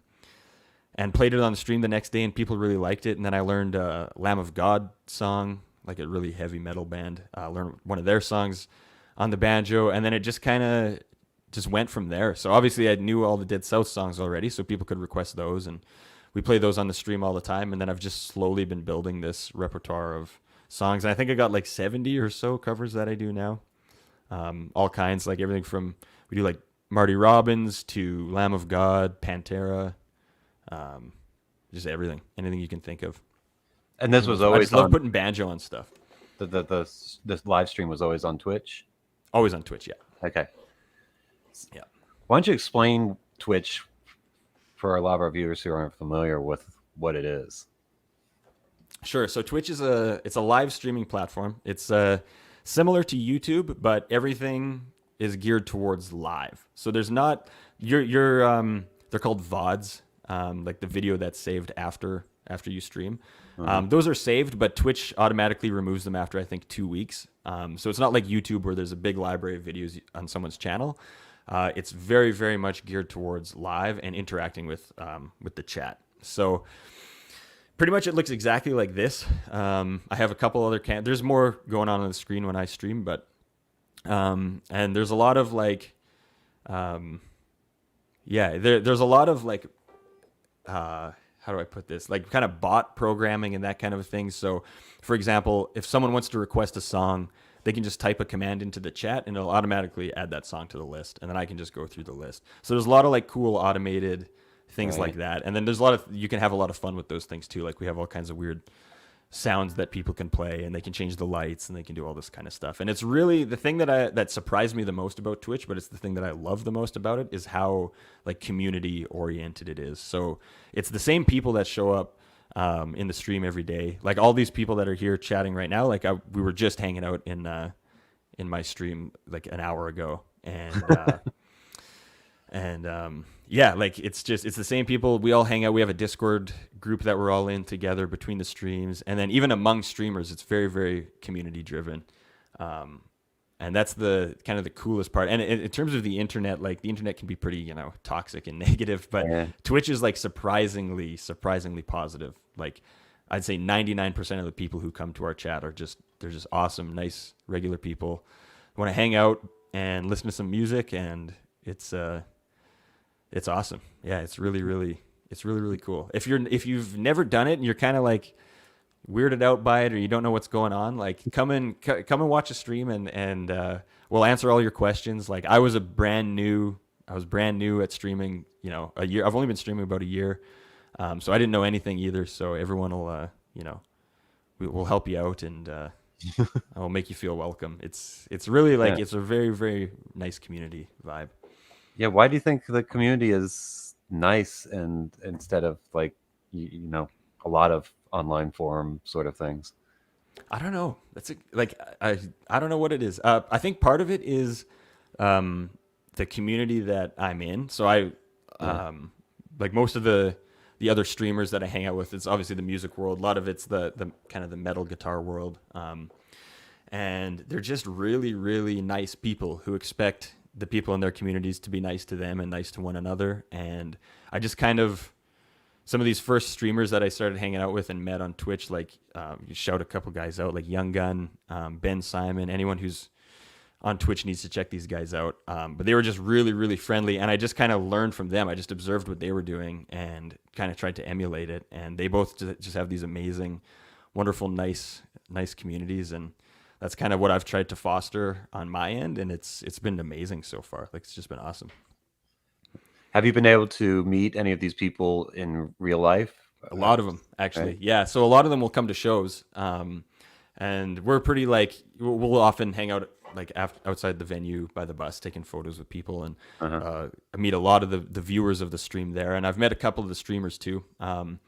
played it on the stream the next day, and people really liked it. And then I learned Lamb of God song, like a really heavy metal band. I learned one of their songs on the banjo, and then it just kind of just went from there. So obviously I knew all the Dead South songs already, so people could request those, and we play those on the stream all the time. And then I've just slowly been building this repertoire of songs. And I think I got like 70 or so covers that I do now. All kinds, like everything from, we do like Marty Robbins to Lamb of God, Pantera, just everything, anything you can think of. And this was always, I just love putting banjo on stuff. This live stream was always on Twitch? Always on Twitch, yeah. Okay. Yeah. Why don't you explain Twitch for a lot of our viewers who aren't familiar with what it is? Sure. So Twitch is it's a live streaming platform. It's similar to YouTube, but everything is geared towards live. So there's not they're called VODs, like the video that's saved after after you stream. Mhm. Those are saved, but Twitch automatically removes them after I think 2 weeks. So it's not like YouTube where there's a big library of videos on someone's channel. It's very, very much geared towards live and interacting with the chat. So pretty much it looks exactly like this. I have a couple other there's more going on the screen when I stream, but and there's a lot of like there's a lot of like how do I put this? Like kind of bot programming and that kind of thing. So for example, if someone wants to request a song, they can just type a command into the chat and it'll automatically add that song to the list. And then I can just go through the list. So there's a lot of like cool automated things like that. And then there's you can have a lot of fun with those things too. Like we have all kinds of weird sounds that people can play, and they can change the lights and they can do all this kind of stuff. And it's really the thing that surprised me the most about Twitch, but it's the thing that I love the most about it, is how like community oriented it is. So it's the same people that show up in the stream every day. Like all these people that are here chatting right now, like we were just hanging out in my stream like an hour ago, and yeah, like it's the same people. We all hang out. We have a Discord group that we're all in together between the streams, and then even among streamers, it's very, very community driven. And that's the kind of the coolest part. And in terms of the internet, like the internet can be pretty, toxic and negative, but Twitch is like surprisingly positive. Like I'd say 99% of the people who come to our chat they're just awesome, nice, regular people who want to hang out and listen to some music, and it's awesome. Yeah, it's really, really cool. If you've never done it and you're kind of like weirded out by it, or you don't know what's going on, like come and watch a stream, and we'll answer all your questions. Like I was brand new at streaming, a year. I've only been streaming about a year. So I didn't know anything either. So everyone will, we'll help you out, and I'll make you feel welcome. It's really like, it's a very, very nice community vibe. Yeah. Why do you think the community is nice, and instead of like, a lot of online forum sort of things? I don't know. I don't know what it is. I think part of it is the community that I'm in. So like most of the other streamers that I hang out with, it's obviously the music world. A lot of it's the kind of the metal guitar world. And they're just really, really nice people who expect the people in their communities to be nice to them and nice to one another. And I just kind of, some of these first streamers that I started hanging out with and met on Twitch, like you shout a couple guys out, like Young Gun, Ben Simon, anyone who's on Twitch needs to check these guys out. But they were just really, really friendly, and I just kind of learned from them. I just observed what they were doing and kind of tried to emulate it. And they both just have these amazing, wonderful, nice communities, and that's kind of what I've tried to foster on my end, and it's been amazing so far. Like it's just been awesome. Have you been able to meet any of these people in real life? A lot of them, actually. Right. Yeah. So a lot of them will come to shows. And we're pretty like, we'll often hang out like outside the venue by the bus, taking photos with people. And I meet a lot of the viewers of the stream there. And I've met a couple of the streamers too. When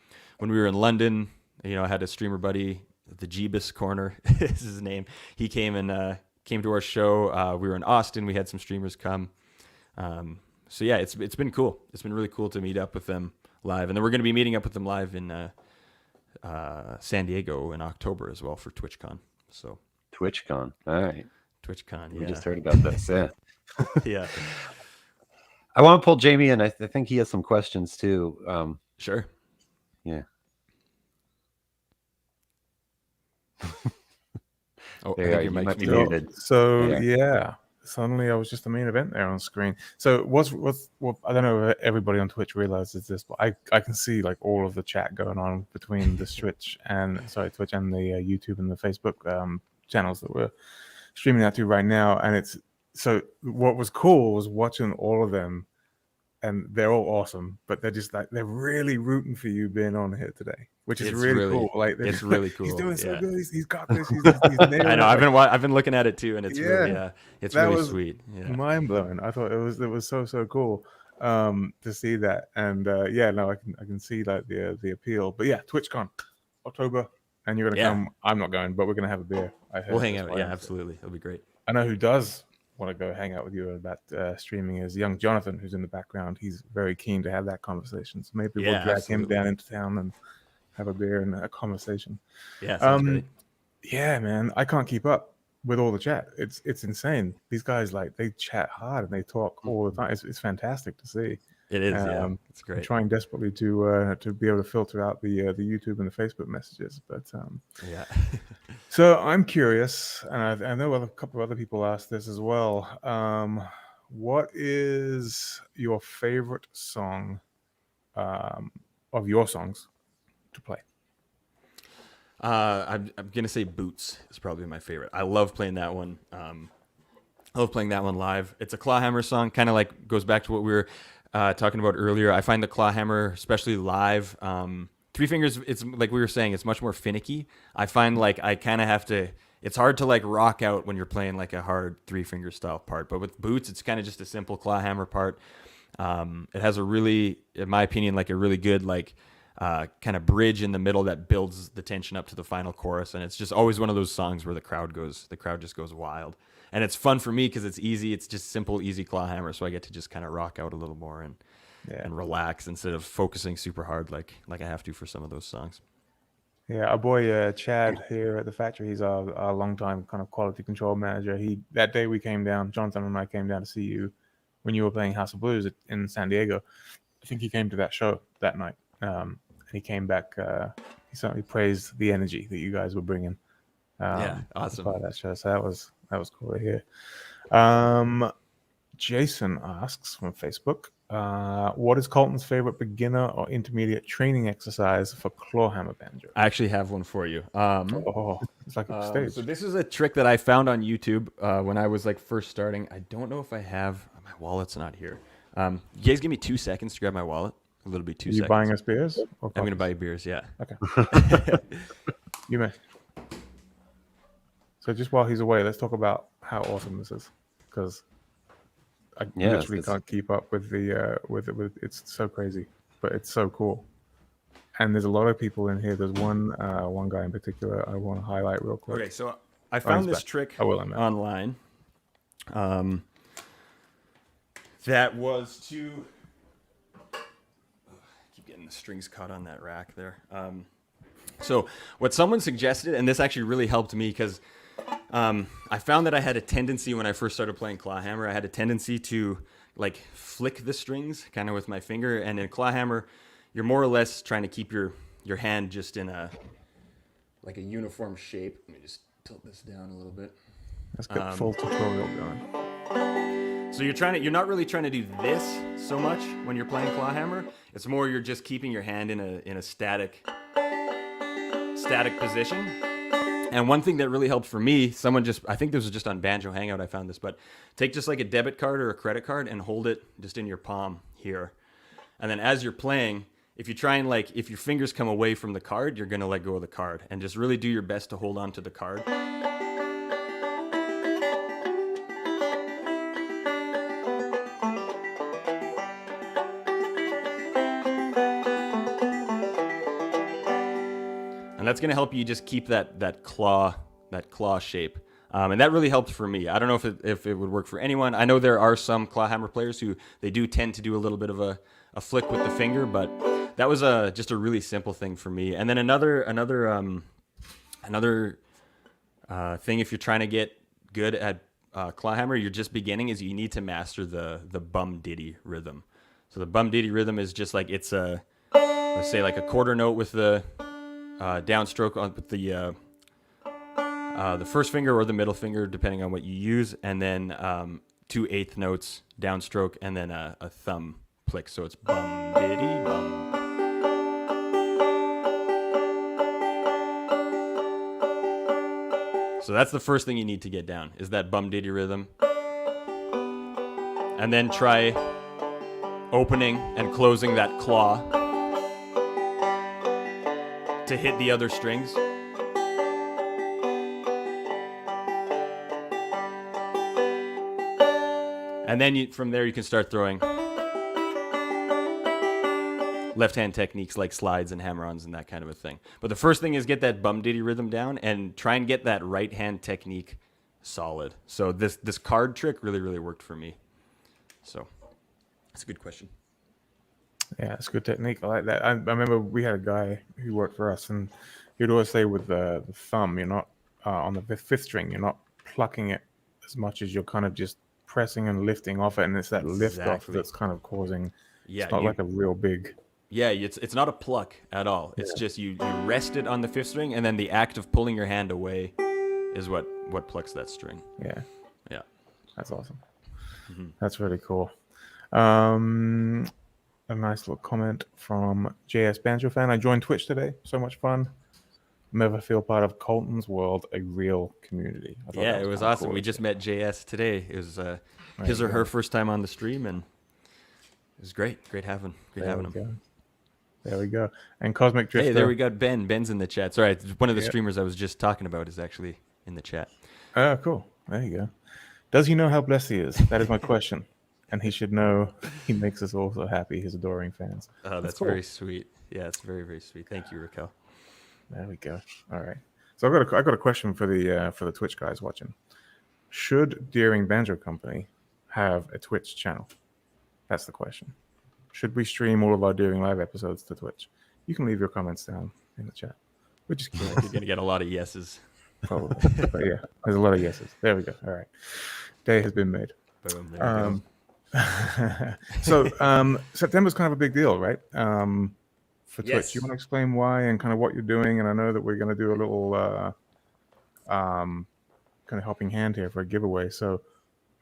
we were in London, I had a streamer buddy, the Jeebus Corner is his name. He came to our show. We were in Austin. We had some streamers come. So yeah, it's been cool. It's been really cool to meet up with them live, and then we're going to be meeting up with them live in San Diego in October as well for TwitchCon. So TwitchCon, all right. TwitchCon, yeah. We just heard about this, yeah. Yeah. I want to pull Jamie in. I think he has some questions too. Sure. Yeah. Oh, there I you think might be your mic's muted. So yeah, suddenly I was just the main event there on screen. So what's I don't know if everybody on Twitch realizes this, but I can see like all of the chat going on between the Twitch and the YouTube and the Facebook channels that we're streaming out to right now. And so what was cool was watching all of them, and they're all awesome, but they're just like, they're really rooting for you being on here today, which is really cool. Like it's really cool. He's doing so good. He's got this. He's I know. I've been looking at it too, and it's it's really sweet. Yeah. Mind blowing. I thought it was so cool to see that, and I can see like the appeal. But yeah, TwitchCon, October, and you're gonna come. I'm not going, but we're gonna have a beer. We'll hang out. Yeah, absolutely. It'll be great. I know who does want to go hang out with you about streaming is young Jonathan, who's in the background. He's very keen to have that conversation, so maybe we'll drag him down into town and have a beer and a conversation. Yeah, sounds great. Yeah, man, I can't keep up with all the chat. It's insane. These guys, like, they chat hard and they talk all the time. It's fantastic to see. It is, yeah. It's I'm great. trying desperately to be able to filter out the YouTube and the Facebook messages, but Yeah. so I'm curious, and I know a couple of other people asked this as well. What is your favorite song of your songs to play? I'm gonna say Boots is probably my favorite. I love playing that one. I love playing that one live. It's a Clawhammer song, kind of like goes back to what we were talking about earlier. I find the Clawhammer, especially live, Three Fingers, it's like we were saying, it's much more finicky. I find like I kind of have to, it's hard to like rock out when you're playing like a hard 3-finger style part. But with Boots, it's kind of just a simple Clawhammer part. It has a really, in my opinion, like a really good like kind of bridge in the middle that builds the tension up to the final chorus. And it's just always one of those songs where the crowd just goes wild. And it's fun for me because it's easy. It's just simple, easy Clawhammer. So I get to just kind of rock out a little more and relax instead of focusing super hard like I have to for some of those songs. Yeah, our boy Chad here at the factory, he's our longtime kind of quality control manager. That day we came down, Jonathan and I came down to see you when you were playing House of Blues in San Diego. I think he came to that show that night. And he came back, he certainly praised the energy that you guys were bringing. Awesome. As part of that show. So that was cool to hear. Jason asks from Facebook, what is Colton's favorite beginner or intermediate training exercise for clawhammer banjo? I actually have one for you. It's like a stage. So this is a trick that I found on YouTube when I was like first starting. I don't know if I have, my wallet's not here. You guys give me 2 seconds to grab my wallet. It'll be 2 seconds. Are you buying us beers? I'm going to buy you beers, yeah. Okay. You may. So just while he's away, let's talk about how awesome this is, because I literally can't keep up with with it's so crazy, but it's so cool. And there's a lot of people in here. There's one guy in particular I want to highlight real quick. Okay, so I found this trick online. That was to keep getting the strings caught on that rack there. So what someone suggested, and this actually really helped me because I found that I had a tendency when I first started playing Clawhammer, I had a tendency to like flick the strings kind of with my finger. And in Clawhammer, you're more or less trying to keep your hand just in a uniform shape. Let me just tilt this down a little bit. Let's get full tutorial going. So you're not really trying to do this so much when you're playing Clawhammer. It's more you're just keeping your hand in a static position. And one thing that really helped for me, I think this was just on Banjo Hangout I found this, but take just like a debit card or a credit card and hold it just in your palm here. And then as you're playing, if you try and if your fingers come away from the card, you're going to let go of the card. And just really do your best to hold on to the card. And that's going to help you just keep that claw shape. And that really helped for me. I don't know if it would work for anyone. I know there are some Clawhammer players who they do tend to do a little bit of a flick with the finger, but that was just a really simple thing for me. And then another thing, if you're trying to get good at Clawhammer, you're just beginning, is you need to master the bum ditty rhythm. So the bum ditty rhythm is just like let's say like a quarter note with the downstroke with the first finger or the middle finger, depending on what you use, and then 2 1/8 notes downstroke, and then a thumb plick. So it's bum diddy bum. So that's the first thing you need to get down, is that bum diddy rhythm, and then try opening and closing that claw to hit the other strings. And then from there you can start throwing left-hand techniques like slides and hammer-ons and that kind of a thing. But the first thing is get that bum ditty rhythm down and try and get that right-hand technique solid. So this card trick really, really worked for me. So that's a good question. Yeah, it's good technique. I like that. I remember we had a guy who worked for us, and he'd always say with the thumb, you're not on the fifth string, you're not plucking it as much as you're kind of just pressing and lifting off it, and it's that lift off that's kind of causing. Yeah, it's not like a real big. Yeah, it's not a pluck at all. It's just you rest it on the fifth string, and then the act of pulling your hand away is what plucks that string. Yeah, that's awesome. Mm-hmm. That's really cool. A nice little comment from JS Banjo fan. I joined Twitch today. So much fun. Never feel part of Colton's world, a real community. Yeah, it was awesome. Cool. We just met JS today. It was his or her first time on the stream, and it was great. Great having him. There we go. And Cosmic Drifter. Hey, there we got Ben. Ben's in the chat. Sorry, one of the streamers I was just talking about is actually in the chat. Oh, cool. There you go. Does he know how blessed he is? That is my question. And he should know he makes us all so happy, his adoring fans. Oh, that's cool. Very sweet. Yeah, it's very, very sweet. Thank you, Raquel. There we go. All right. So I got a question for the Twitch guys watching. Should Deering Banjo Company have a Twitch channel? That's the question. Should we stream all of our Deering Live episodes to Twitch? You can leave your comments down in the chat. We're just curious. You're gonna get a lot of yeses. Probably. But yeah, there's a lot of yeses. There we go. All right. Day has been made. Boom. There we go. So September's kind of a big deal, right? For Twitch. You want to explain why and kind of what you're doing? And I know that we're going to do a little kind of helping hand here for a giveaway. So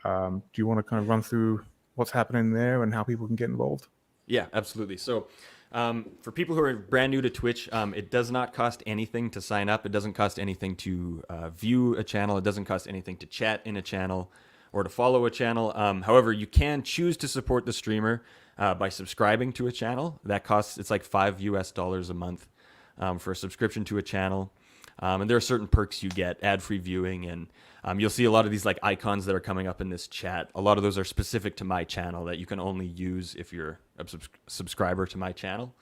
do you want to kind of run through what's happening there and how people can get involved? Yeah, absolutely. So for people who are brand new to Twitch, it does not cost anything to sign up. It doesn't cost anything to view a channel. It doesn't cost anything to chat in a channel or to follow a channel. However, you can choose to support the streamer by subscribing to a channel. That costs, it's like $5 a month for a subscription to a channel. And there are certain perks you get, ad-free viewing, and you'll see a lot of these like icons that are coming up in this chat. A lot of those are specific to my channel that you can only use if you're a subscriber to my channel.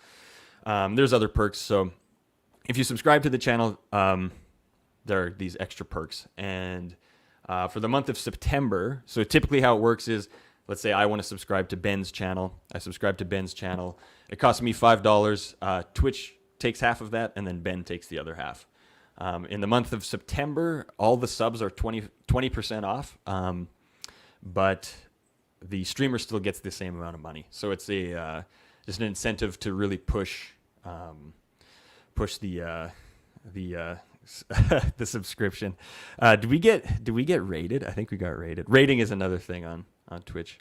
There's other perks. So if you subscribe to the channel, there are these extra perks. And for the month of September, so typically how it works is, let's say I want to subscribe to Ben's channel. I subscribe to Ben's channel. It costs me $5. Twitch takes half of that, and then Ben takes the other half. In the month of September, all the subs are 20% off, but the streamer still gets the same amount of money. So it's just an incentive to really push the the subscription. Do we get rated? I think we got rated. Rating is another thing on Twitch.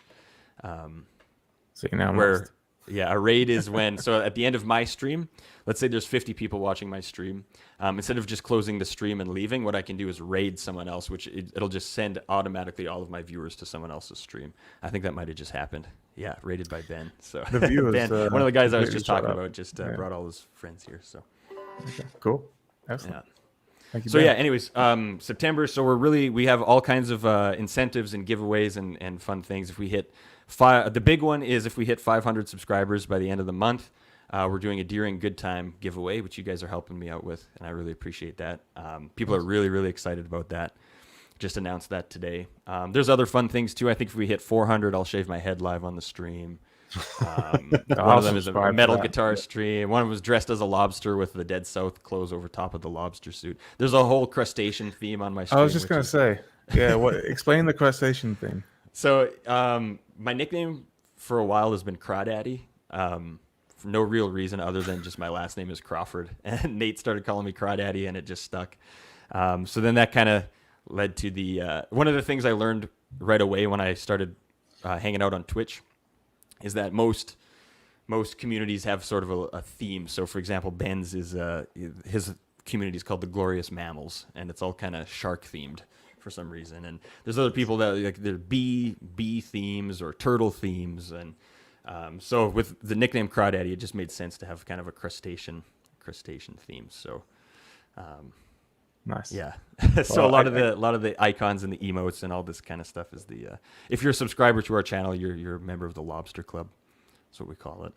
So now a raid is when, so at the end of my stream, let's say there's 50 people watching my stream. Instead of just closing the stream and leaving, what I can do is raid someone else, which it'll just send automatically all of my viewers to someone else's stream. I think that might have just happened. Yeah, raided by Ben. So the viewers, Ben, one of the guys I was just talking about, just brought all his friends here. So okay, cool. Excellent. Yeah. Thank you, so Ben. yeah, anyways, September. So we have all kinds of incentives and giveaways and fun things. If we hit the big one is if we hit 500 subscribers by the end of the month, we're doing a Deering Good Time giveaway, which you guys are helping me out with, and I really appreciate that. People are really, really excited about that. Just announced that today. There's other fun things too. I think if we hit 400, I'll shave my head live on the stream. One of them is a metal guitar stream. One was dressed as a lobster with the Dead South clothes over top of the lobster suit. There's a whole crustacean theme on my stream. I was just going to say, explain the crustacean thing. So my nickname for a while has been Crawdaddy, for no real reason other than just my last name is Crawford. And Nate started calling me Crawdaddy, and it just stuck. So then that kind of led to the one of the things I learned right away when I started hanging out on Twitch is that most communities have sort of a theme. So, for example, Ben's is his community is called the Glorious Mammals, and it's all kind of shark themed for some reason. And there's other people that like they're bee themes or turtle themes, and so with the nickname Crawdaddy, it just made sense to have kind of a crustacean theme. So. Nice. Yeah. So a lot of the icons and the emotes and all this kind of stuff is the if you're a subscriber to our channel, you're a member of the Lobster Club. That's what we call it.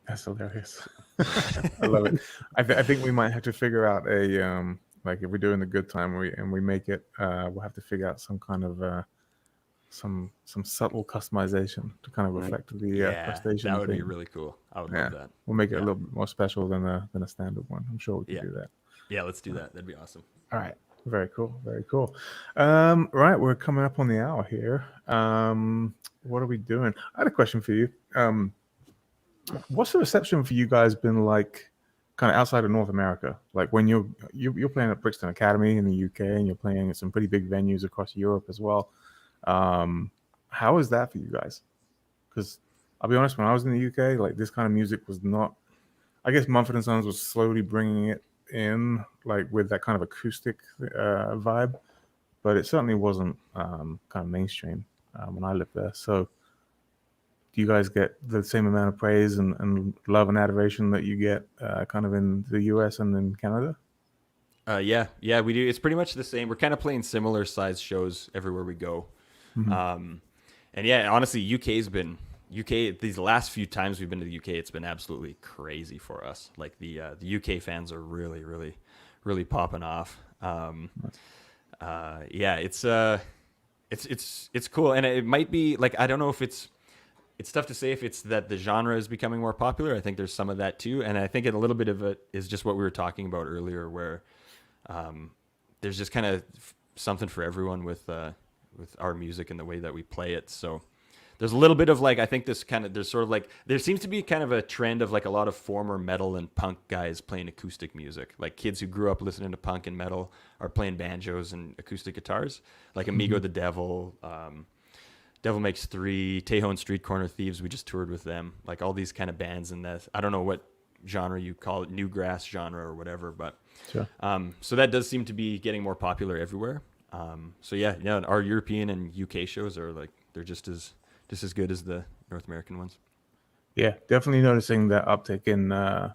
That's hilarious. I love it. I think we might have to figure out a like if we're doing the Good Time and we make it, we'll have to figure out some kind of some subtle customization to kind of reflect the crustacean that would be theme. really cool. I would love that. We'll make it a little bit more special than a standard one. I'm sure we can do that. Yeah, let's do that. That'd be awesome. All right. Very cool. Very cool. Right. We're coming up on the hour here. What are we doing? I had a question for you. What's the reception for you guys been like kind of outside of North America? Like when you're playing at Brixton Academy in the UK and you're playing at some pretty big venues across Europe as well. How is that for you guys? Because I'll be honest, when I was in the UK, like this kind of music was not, I guess Mumford & Sons was slowly bringing it in, like with that kind of acoustic vibe, but it certainly wasn't kind of mainstream when I lived there. So do you guys get the same amount of praise and love and adoration that you get kind of in the US and in Canada? Yeah, we do. It's pretty much the same. We're kind of playing similar size shows everywhere we go. And yeah, honestly, these last few times we've been to the UK, it's been absolutely crazy for us. Like the UK fans are really, really, really popping off. Yeah, it's cool. And it might be like, I don't know if it's tough to say if it's that the genre is becoming more popular. I think there's some of that too. And I think a little bit of it is just what we were talking about earlier, where there's just kind of something for everyone with our music and the way that we play it. So there's a little bit of like, I think there seems to be kind of a trend of like a lot of former metal and punk guys playing acoustic music. Like kids who grew up listening to punk and metal are playing banjos and acoustic guitars, like Amigo the Devil, Devil Makes Three, Tejo and Street Corner Thieves. We just toured with them, like all these kind of bands in that. I don't know what genre you call it, newgrass genre or whatever, but sure. So that does seem to be getting more popular everywhere. So yeah, our European and UK shows are like, they're just as good as the North American ones. Yeah, definitely noticing that uptick in like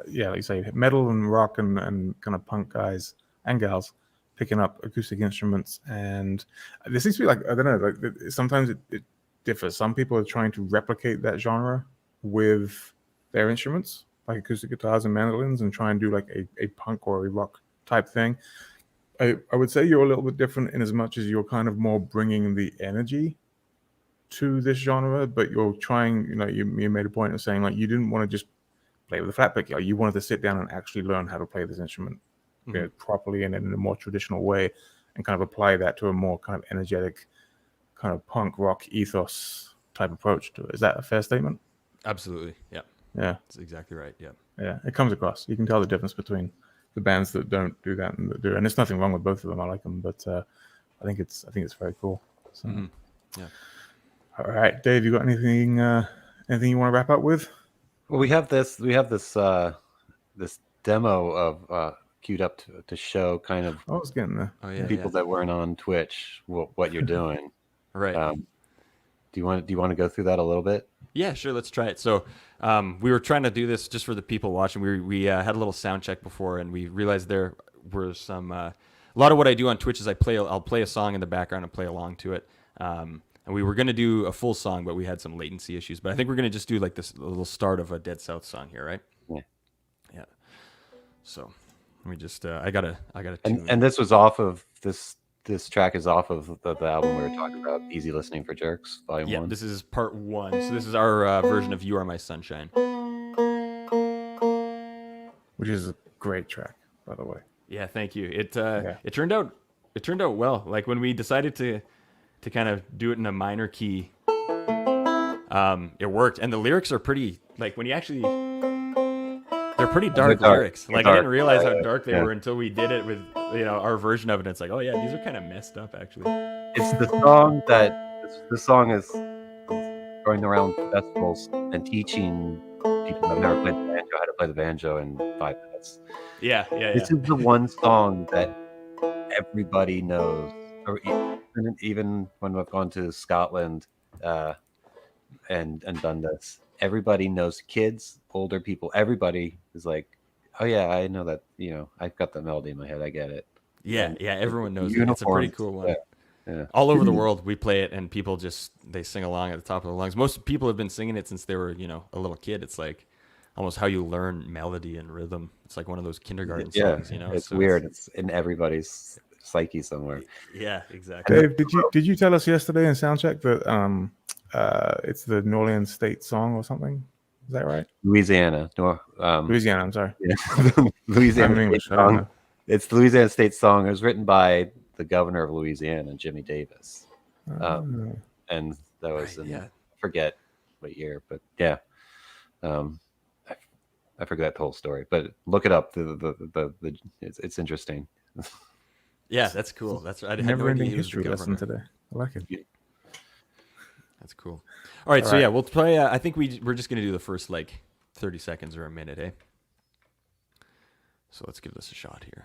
you say, metal and rock and kind of punk guys and gals picking up acoustic instruments. And there seems to be like, I don't know, like sometimes it differs. Some people are trying to replicate that genre with their instruments, like acoustic guitars and mandolins, and try and do like a punk or a rock type thing. I would say you're a little bit different in as much as you're kind of more bringing the energy to this genre, but you're trying, you made a point of saying like you didn't want to just play with a flat pick. You wanted to sit down and actually learn how to play this instrument properly and in a more traditional way, and kind of apply that to a more kind of energetic, kind of punk rock ethos type approach to it. Is that a fair statement? Absolutely. Yeah. Yeah. That's exactly right. Yeah. Yeah. It comes across. You can tell the difference between the bands that don't do that and that do. And there's nothing wrong with both of them. I like them, but I think it's very cool. So, yeah. All right, Dave, you got anything you want to wrap up with? Well, we have this this demo of queued up to show kind of I was getting there. People that weren't on Twitch what you're doing. Right. Do you want to go through that a little bit? Yeah, sure. Let's try it. So we were trying to do this just for the people watching. We had a little sound check before, and we realized there were some. A lot of what I do on Twitch is I'll play a song in the background and play along to it. And we were going to do a full song, but we had some latency issues. But I think we're going to just do like this little start of a Dead South song here, right? Yeah. Yeah. So let me just. I gotta. And this was off of this. This track is off of the album we were talking about, Easy Listening for Jerks, Volume 1. Yeah, this is part 1. So this is our version of You Are My Sunshine. Which is a great track, by the way. Yeah, thank you. It turned out well. Like when we decided to kind of do it in a minor key, it worked. And the lyrics are pretty, like when you actually, they're pretty dark lyrics. Like I didn't realize how dark they were until we did it with our version of it. It's like, oh yeah, these are kind of messed up actually. It's the song this song is going around festivals and teaching people that have never played the banjo how to play the banjo in 5 minutes. Yeah. This is the one song that everybody knows, or even when we've gone to Scotland and done this, everybody knows. Kids, older people, everybody is like, oh yeah, I know that. I've got the melody in my head. I get it. Yeah, everyone knows it. It's a pretty cool one. Yeah. All over the world, we play it, and people they sing along at the top of their lungs. Most people have been singing it since they were, a little kid. It's like, almost how you learn melody and rhythm. It's like one of those kindergarten Yeah, songs, you know. it's So weird. It's in everybody's psyche somewhere. Yeah, exactly. Dave, did you tell us yesterday in soundcheck that it's the New Orleans state song or something? Is that right? Louisiana. Louisiana. I'm sorry. Yeah. Louisiana I'm English. state I don't song. know. It's the Louisiana state song. It was written by the governor of Louisiana, Jimmy Davis. And that was I forget what year, but yeah. I forget the whole story, but look it up. It's interesting. Yeah, that's cool. That's I had no Never-ending idea he was the history lesson governor. today. I like it. That's cool. All right, so yeah, we'll play. I think we're just gonna do the first like 30 seconds or a minute, eh? So let's give this a shot here.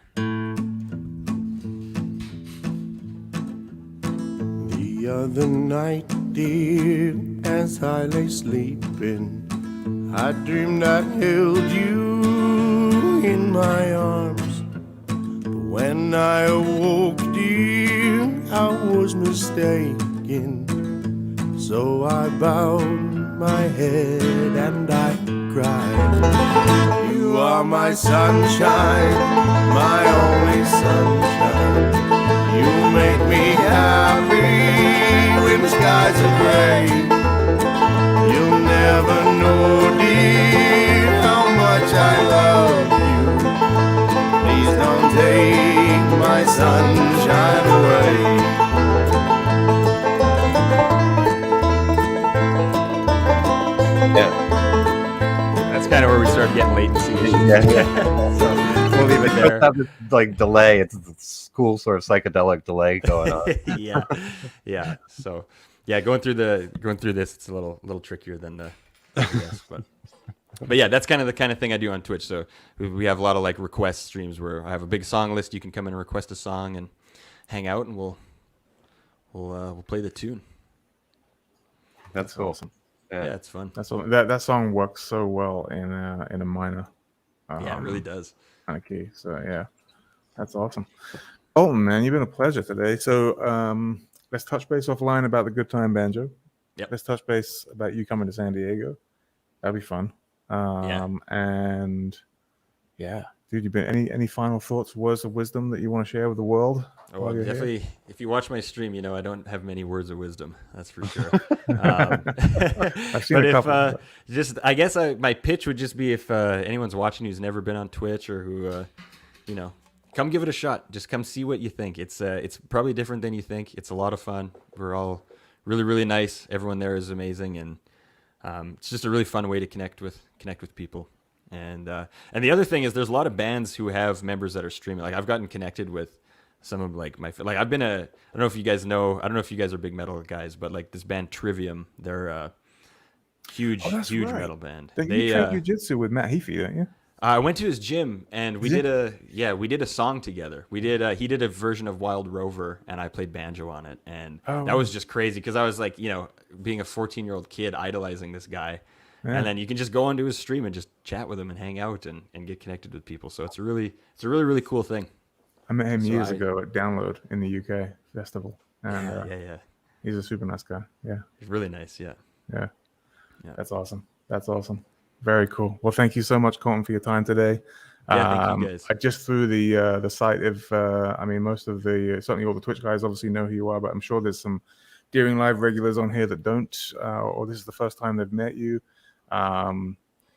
The other night, dear, as I lay sleeping, I dreamed I held you in my arms. But when I awoke, dear, I was mistaken. So I bowed my head and I cried. You are my sunshine, my only sunshine. You make me happy when skies are gray. You'll never know, dear, how much I love you. Please don't take my sunshine away. Yeah, That's kind of where we start getting latency issues. yeah. So we'll leave it there. Have this, like delay. It's this cool sort of psychedelic delay going on. yeah. So yeah, going through this, it's a little trickier than the rest, but yeah, that's kind of the kind of thing I do on Twitch. So we have a lot of like request streams where I have a big song list. You can come in and request a song and hang out, and we'll play the tune. That's cool. Awesome. Yeah, it's fun. That song works so well in a minor. Yeah, it really does. Kind of key. So yeah, that's awesome. Colton, man, you've been a pleasure today. So let's touch base offline about the Good Time Banjo. Yep. Let's touch base about you coming to San Diego. That'd be fun. And yeah, dude, you've been any final thoughts, words of wisdom that you want to share with the world? Oh, well, definitely. Here? If you watch my stream, you know I don't have many words of wisdom. That's for sure. I've seen a couple. I guess my pitch would just be if anyone's watching who's never been on Twitch or who, come give it a shot. Just come see what you think. It's probably different than you think. It's a lot of fun. We're all really, really nice. Everyone there is amazing, and it's just a really fun way to connect with people. And the other thing is, there's a lot of bands who have members that are streaming. Like I've gotten connected with some of I've been I don't know if you guys know. I don't know if you guys are big metal guys, but like this band Trivium, they're a huge metal band. You train jiu-jitsu with Matt Heafy, don't you? I went to his gym and we did a song together. He did a version of Wild Rover and I played banjo on it, and that was just crazy because I was like, being a 14-year-old kid idolizing this guy. Yeah. And then you can just go onto his stream and just chat with him and hang out and get connected with people. So it's a really, really cool thing. I met him years ago at Download in the UK festival. And, yeah. He's a super nice guy. Yeah. He's really nice. Yeah. That's awesome. Very cool. Well, thank you so much, Colton, for your time today. Yeah, thank you guys. I just threw the site of, most of certainly all the Twitch guys obviously know who you are, but I'm sure there's some Deering Live regulars on here that don't, or this is the first time they've met you.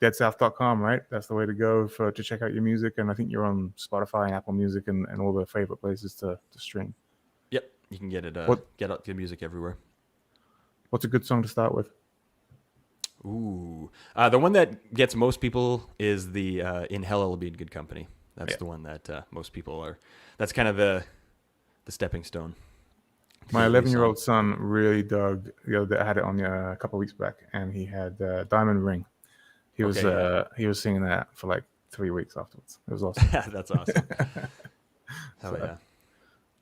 deadsouth.com, right? That's the way to go to check out your music. And I think you're on Spotify and Apple Music and all the favorite places to stream. Yep. You can get it, get out the music everywhere. What's a good song to start with? Ooh. The one that gets most people is the In Hell I'll Be in Good Company. That's the one that most people are. That's kind of the stepping stone. My 11-year-old son really dug. I had it on a couple of weeks back, and he had Diamond Ring. He was singing that for like 3 weeks afterwards. It was awesome. That's awesome. Hell yeah.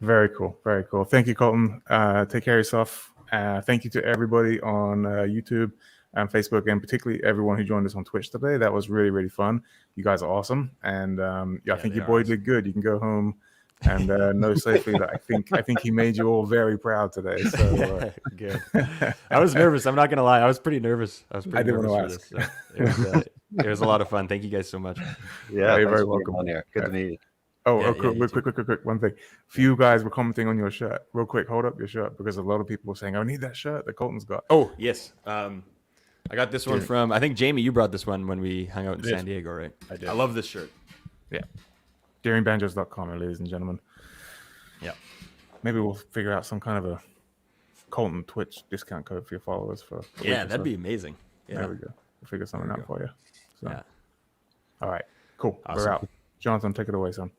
Very cool. Very cool. Thank you, Colton. Take care of yourself. Thank you to everybody on YouTube and Facebook, and particularly everyone who joined us on Twitch today. That was really, really fun. You guys are awesome. And I think your boy did good. You can go home and know safely that I think he made you all very proud today. So good. I was nervous. I'm not gonna lie. I was pretty nervous. I didn't want to ask. So it was a lot of fun. Thank you guys so much. Yeah, you're very welcome. On here. Good to meet you. Quick. One thing. Few guys were commenting on your shirt. Real quick, hold up your shirt because a lot of people were saying, "I need that shirt that Colton's got." Oh yes. I got this one from, I think, Jamie, you brought this one when we hung out in San Diego, right? I did. I love this shirt. Yeah. DaringBanjos.com, ladies and gentlemen. Yeah. Maybe we'll figure out some kind of a Colton Twitch discount code for your followers. That'd be amazing. Yeah. There we go. We'll figure something out for you. So. Yeah. All right. Cool. Awesome. We're out. Jonathan, take it away, son.